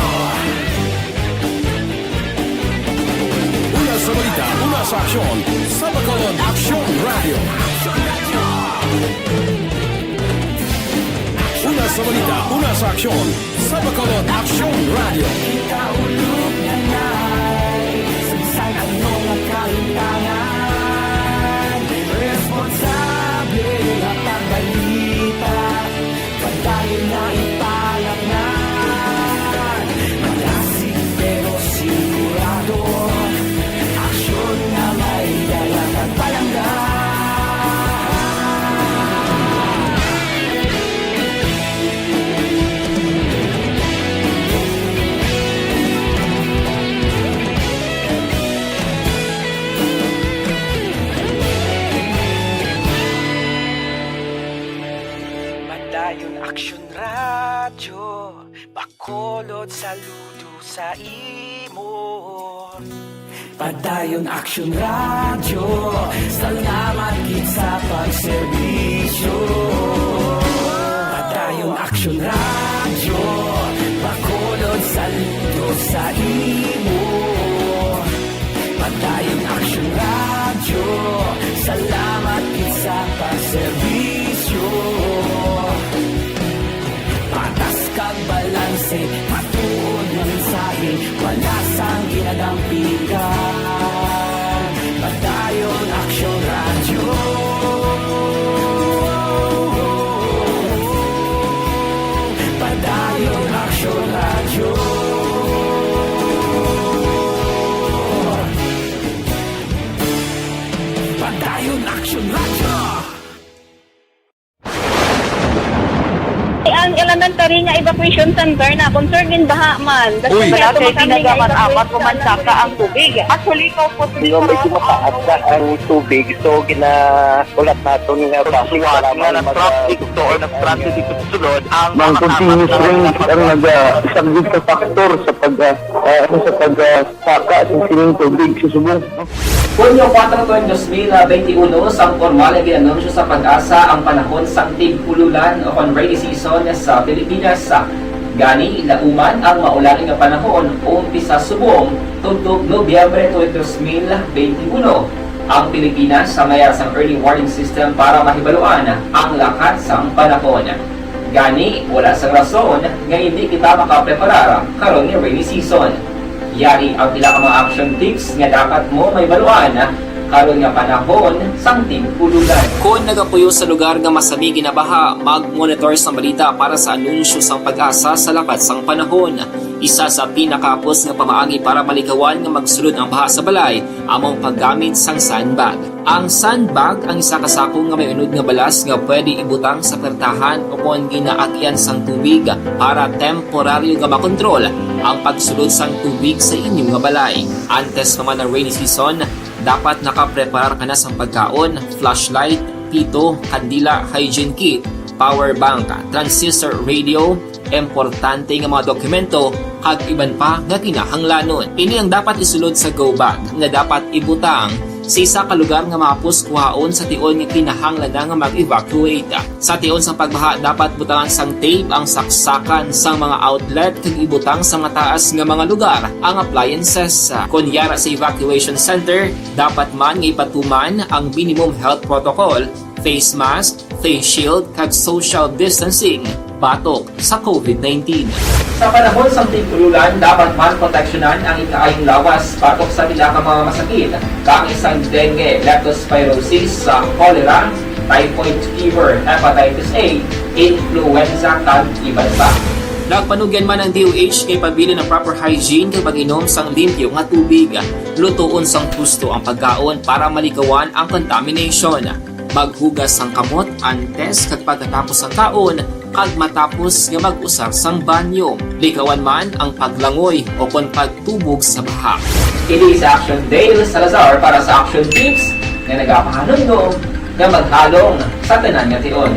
Una sa balita, una sa aksyon, sa Bacolod Aksyon Radio. Una sa balita, una sa aksyon, sa Bacolod Aksyon Radio. Kaulog na na'y Sansan anong nagkahintangan. Responsable at ang balita, padayon na ipalaknan. Malasig pero sigurado, aksyon na may dalang at palanggan. Padayon aksyon radyo, bakolod saludo sa imo. Padayon aksyon radyo, salamat kit sa pagserbisyo. Padayon aksyon radyo, bakolod saludo sa imo. Padayon aksyon radyo, salamat kit sa pagserbisyo. Patas kag balanse, matuod na mensahe, wala sang ginadampigan. Padayon aksyon radyo. Padayon aksyon radyo. Padayon aksyon radyo. Ang elementary nga evacuation center na concern din baha man. Uy. Kaya pinagaman apat kumansaka ang tubig. Actually, ko po Yung medyo mataas na ang tubig, so ginaulat natin nga Pasiwag nga ng traffic to or ng-transit dito sa sulod ang Mang continuous range ang nag-subject sa factor sa pagsaka sa sining tubig sa subong. Hunyo 4 2021, sang formal ay ginanunsyo sa Pag-asa ang panahon sa tig-ululan o rainy season sa Pilipinas. Gani, lauman ang maulaning nga panahon umpisa subong tuntog Nobyembre 2021. Ang Pilipinas sa mayas ang early warning system para mahibaluan ang lakat sang panahon. Gani, wala sang rason nga hindi kita makapreparar karon ni rainy season. Yari ang pila ka mga action tips nga dapat mo may baluan karon nga panahon sang tig-ululan. Kung nagapuyo sa lugar nga masami ginabaha, mag-monitor sa balita para sa anunsyo sang Pag-asa sa lakat sang panahon. Isa sa pinakapos nga pamaagi para malikawan nga magsulod ang baha sa balay, among paggamit sang sandbag. Ang sandbag ang isa ka sako nga may unod nga balas nga pwede ibutang sa pertahan o kung ginaagyan sang tubig para temporaryo nga makontrol ang pagsulod sang tubig sa inyong nga balay. Antes naman ng rainy season, dapat nakapreparar ka na sa pagkaon, flashlight, pito, kandila, hygiene kit, power bank, transistor radio, importante nga mga dokumento, kag iban pa nga kinahanglanon. Ini ang dapat isulod sa go bag nga dapat ibutang sa isa ka lugar nga mapus kuhaon sa tion nga kinahanglan nga mag-evacuate. Sa tion sang pagbaha dapat butangan sang tape ang saksakan sang mga outlet kag ibutang sa mataas nga mga lugar ang appliances. Kunyara sa evacuation center, dapat man nga ipatuman ang minimum health protocol, face mask, face shield kag social distancing batok sa COVID-19. Sa panahon sa tigululan, dapat man proteksyonan ang ikaayong lawas batok sa pila ka mga masakit, kang isang dengue, leptospirosis, cholera, typhoid fever, hepatitis A, influenza, kag iban pa. Nagpanugyan man ang DOH kay pabili ng proper hygiene kay pag-inom sang limpyo nga tubig, lutuon sang gusto ang pagkaon para malikawan ang contamination. Maghugas sang kamot antes kag pagkatapos ang kaon, kag matapos nga mag-usar sang banyo. Likawan man ang paglangoy o kon pagtubog sa baha. Kini sa Action Dale Salazar para sa Action Tips nga nagapahanundong nga maghalong sa tanan nga tion.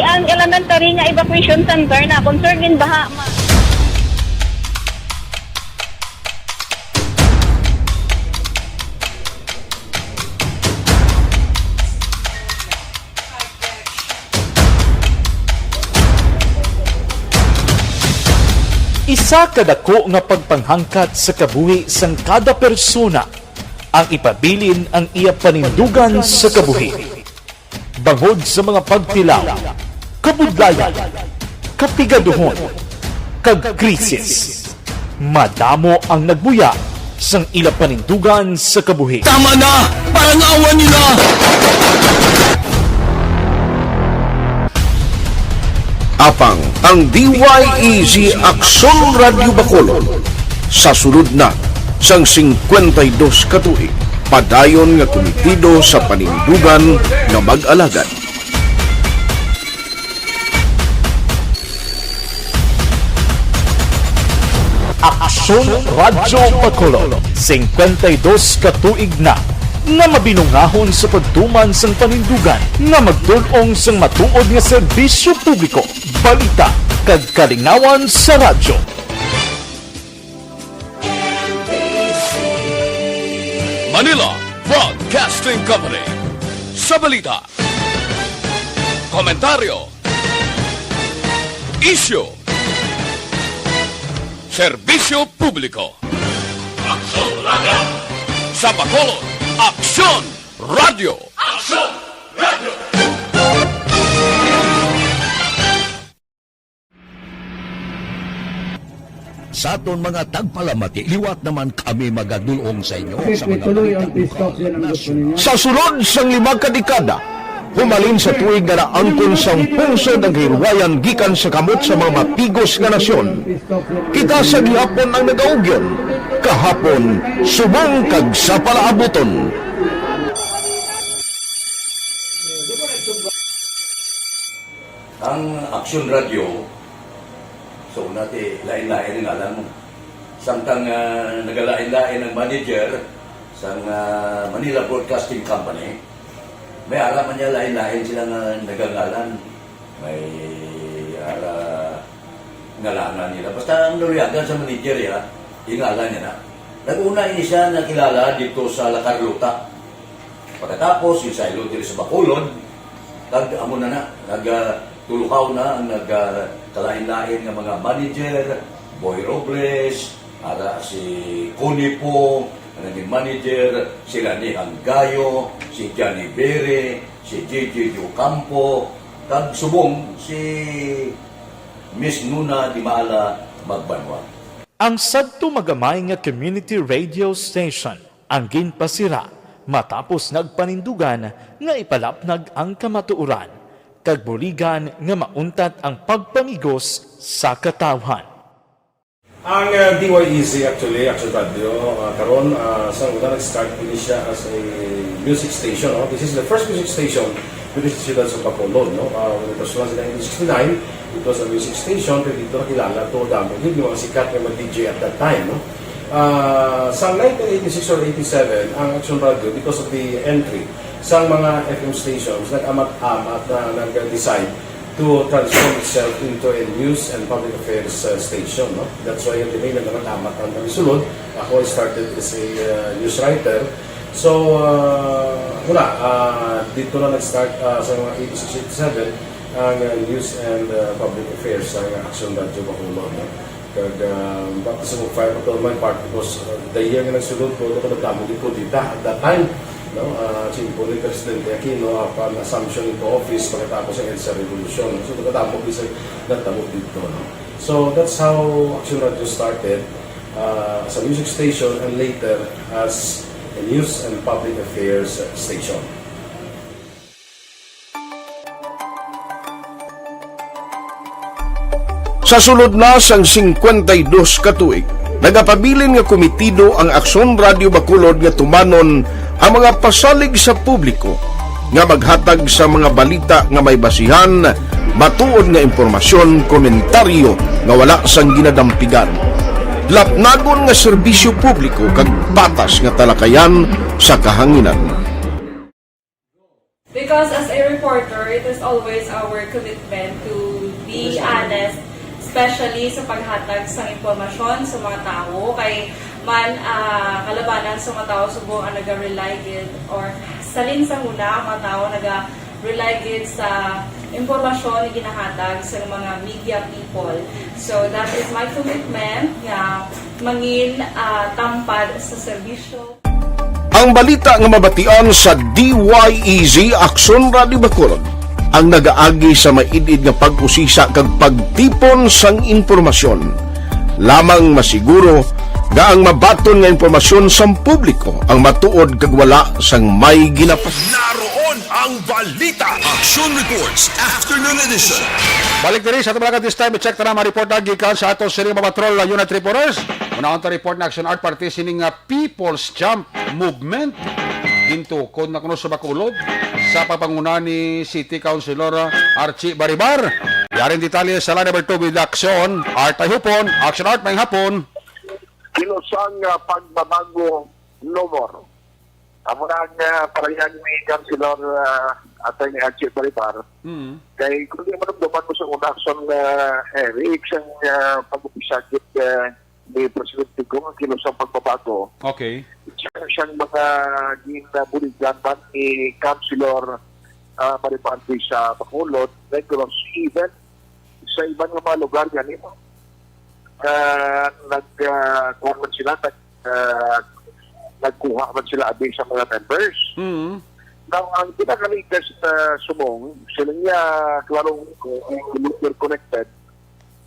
Ang elementary nga evacuation center na concern din baha ma. Isa kadako nga pagpanghangkat sa kabuhi sang kada persona ang ipabilin ang iya panindugan sa kabuhi. Bangod sa mga pagtilaw, kabudlayan, kapigaduhon, kag krisis. Madamo ang nagbuya sang ila panindugan sa kabuhi. Tama na! Parang awan nila! Apang ang DYEZ Aksyon Radio Bacolod sa sulod na sang 52 katuig padayon nga komitido sa panindugan nga mag-alagad. Aksyon Radio Bacolod 52 katuig na nga mabinungahon sa pagtuman sang panindugan nga magtulong sang matuod nga serbisyo publiko, balita kag kalingawan sa radyo. Manila Broadcasting Company sa balita, komentaryo, isyu, serbisyo publiko. Aksyon Radio sa Bacolod. Aksyon Radio! Aksyon Radio! Sa aton mga tagpalamati, liwat naman kami magadulong sa inyo sa mga sa sulod sang 5 kadekada, humalin sa tuig nga naangkon sang pungsod ang hirwayan gikan sa kamot sa mga mapigos nga nasyon. Kita sa gihapon ang nagaugyon, kahapon subong kag sa palaabuton. ang Aksyon Radio. So nati lain-lain ang alam mo. Samtang nagalain-lain ang manager sa Manila Broadcasting Company, may alaman niya lain-lain silang nagangalan. May ngalangan nila. Basta ang naluyagan sa manager ya, ingalan niya na. Nag-una ini siya nakilala dito sa La Carlota. Pagkatapos, yung sa Ilocos sa Bacolod, amo na nagtulukaw na ang nagkalain-lain ng mga manager, Boy Robles, si Connie po, ang naging manager, sila ni Hanggayo, si Johnny Bere, si JJ Ocampo, kag subong si Miss Nuna Di Maala Magbanwa. Ang sadto magamay nga community radio station ang ginpasira matapos nagpanindugan nga ipalapnag ang kamatuoran kag buligan nga mauntat ang pagpamigos sa katawhan. Ang DYEZ actually, Action Radio, karon sa una nag-start din siya as a music station. No? This is the first music station with the Ciudad sa Bacolod. No? When it was launched in 1969, it was a music station, pero dito nakilala to damo. Yung mga sikat na mag-DJ at that time. No? Sa 1986 or 87, ang Action Radio, because of the entry sa mga FM stations, nag-amat-amat na nag-decide to transform itself into a news and public affairs station. No? That's why yung tinay na naman amat ang nagsulod. Ako I started as a news writer. So, dito na nag-start sa mga 86-87 ang news and public affairs sa Action Radio Bacolod. No? Kag baptism of fire to my part because the year nga nagsulod ko, ito nagdamo din ko dito at that time. No, simple ni Presidente Aquino upon assumption into office pagkatapos ng EDSA Revolution. So, nagdamo bisa nagdamo dito. No? So, that's how Action Radio started as a music station and later as a news and public affairs station. Sa sulod na sang 52 ka tuig, nagapabilin nga komitido ang Aksyon Radio Bacolod nga tumanon ang mga pasalig sa publiko nga maghatag sa mga balita nga may basihan, matuod nga impormasyon, komentaryo nga wala sang ginadampigan. Lapnagon nga serbisyo publiko kag patas nga talakayan sa kahanginan. Because as a reporter, it is always our commitment to be honest, especially sa paghatag sa impormasyon sa mga tao kay man kalabanan sa mga tao subong ang naga-rely gid or salin sa muna ang mga tao naga-rely gid sa impormasyon na ginahatag sa mga media people. So that is my commitment nga mangin tampad sa serbisyo. Ang balita nga mabatian sa DYEZ Aksyon Radio Bacolod ang nagaagi sa maidid nga pag-usisa kag pagtipon sang impormasyon. Lamang masiguro nga ang mabaton nga impormasyon sa publiko ang matuod kag wala sang may ginapas. Naroon ang balita. Action Reports Afternoon Edition. Balik diri sa tabalaga this time, i-check na report na gikan sa ato sining mapatrol na unit reporters. Unahon ta report na Action Art Party sining People's Champ Movement ginto kon na kuno sa Bacolod sa papanguna ni City Councilor Archie Baribar. Yaring detalye sa line number 2 with Action Art ay hupon. Action Art may hapon. Kilosang pagbabago nomor. Amo na ang parayan ni Councilor Atty. Archie Baribar. Kay kung di manumduman mo sa unang Action Eric sang pag-upisagit ni Presidente Kong ang kilosang pagbabago. Okay. Siyang mga ginabuligan ni Councilor Baribar sa Bacolod, Negros, even sa ibang mga lugar yan ito. Nagkuha man sila, nagkuha man sila abis sa mga members. Now, ang pinaka-latest sumong, sila niya, klarong connected,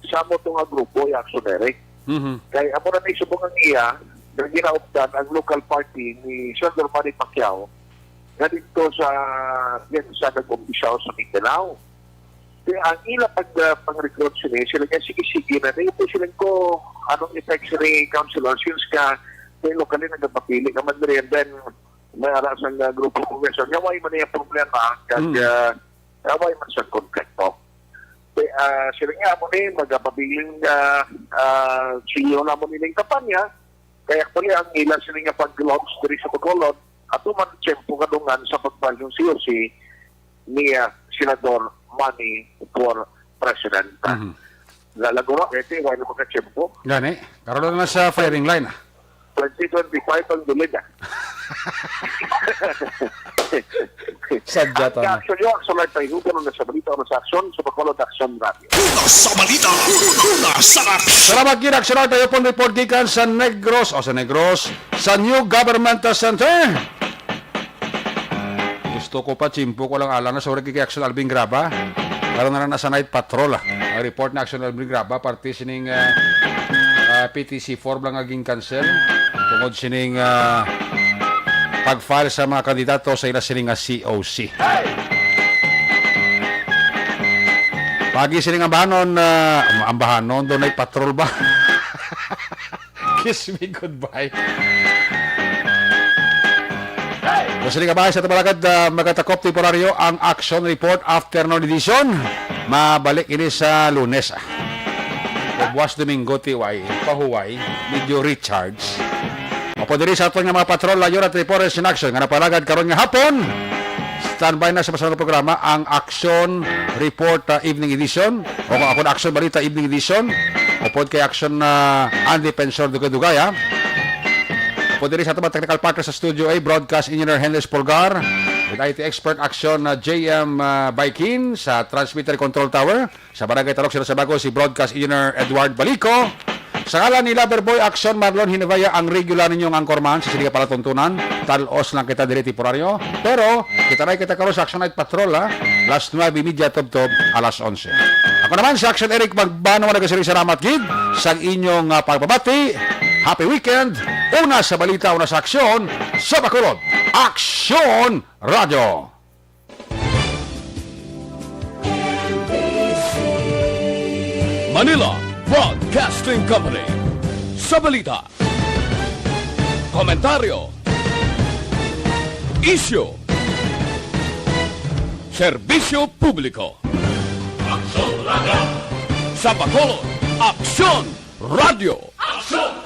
sa mo itong grupo, yung Actionary. Kaya amo na may subong ang iya, na ginaupdan ang local party ni Senator Manny Pacquiao na dito sa nag-umpisaw sa Mindanao. Kaya ang ila pag-recruit sila niya sige-sige na ito sila ko anong effect ni Councilor since ka may lokali nagpapili ka man rin then may aras ang grupo kongreso. Yaway man yung problema kaya yaway man sa konflikto. Sila nga mo ni magpabiling CEO na mo nilang kampanya kaya pali ang ilan sila nga pag-launch dari sa Bacolod at man tiyempo kadungan sa pagpalyong COC ni Senador Manny for President. Lalaguro, ito yung wala magka-tiyempo. Gani, karoon na sa firing line. 2025 ang dulid. Sadya Ang action nyo, action live tayo, ganun na sa balita o sa action, sa Bacolod Action Radio. Sa balita, sa action. Salamat gina, Action Art, tayo pong report gikan sa Negros, sa New Government Center. Gusto ko pa, chimpo ko lang alam na sorry kay Action Alvin Graba. Karoon na nasa night patrol. Ang report na Action Alvin Graba, parte sining PTC form lang aging cancel. Tungod sining pag-file sa mga kandidato sa ila sining COC. Pagi sining ambahanon, doon ay patrol ba? Kiss me goodbye. So sining kabahay sa tabalagad, magatakop temporaryo ang Action Report Afternoon Edition. Mabalik ini sa Lunes. Buwas Domingo, TY, pahuway, medyo recharge. Opo diri sa atong mga patrol layon at reporters in action nga napalagad karon nga hapon Standby na sa masamang programa ang Action Report Evening Edition o kung ako na Action Balita Evening Edition o pod kay Action Andy Pensor Dugay-Dugaya. Po diri sa atong technical partner sa studio ay Broadcast Engineer Henles Polgar with IT expert Action JM Baikin sa Transmitter Control Tower sa Barangay Talok sa Bago si Broadcast Engineer Edward Balico. Sa ngalan ni Loverboy Action Marlon Hinavaya ang regular ninyong angkorman sa Siliga Palatuntunan. Talos lang kita diri temporaryo. Pero kita karon sa Action Night Patrol last 9:30 tubtob alas 11. Ako naman si Action Eric Magbano salamat gid sa inyong pagbabati. Happy weekend. Una sa balita, una sa aksyon sa Bacolod. Action Radio. Manila Broadcasting Company. Sa balita, komentaryo, issue, serbisyo publiko. Aksyon Radio. Sa Bacolod, Aksyon Radio. Aksyon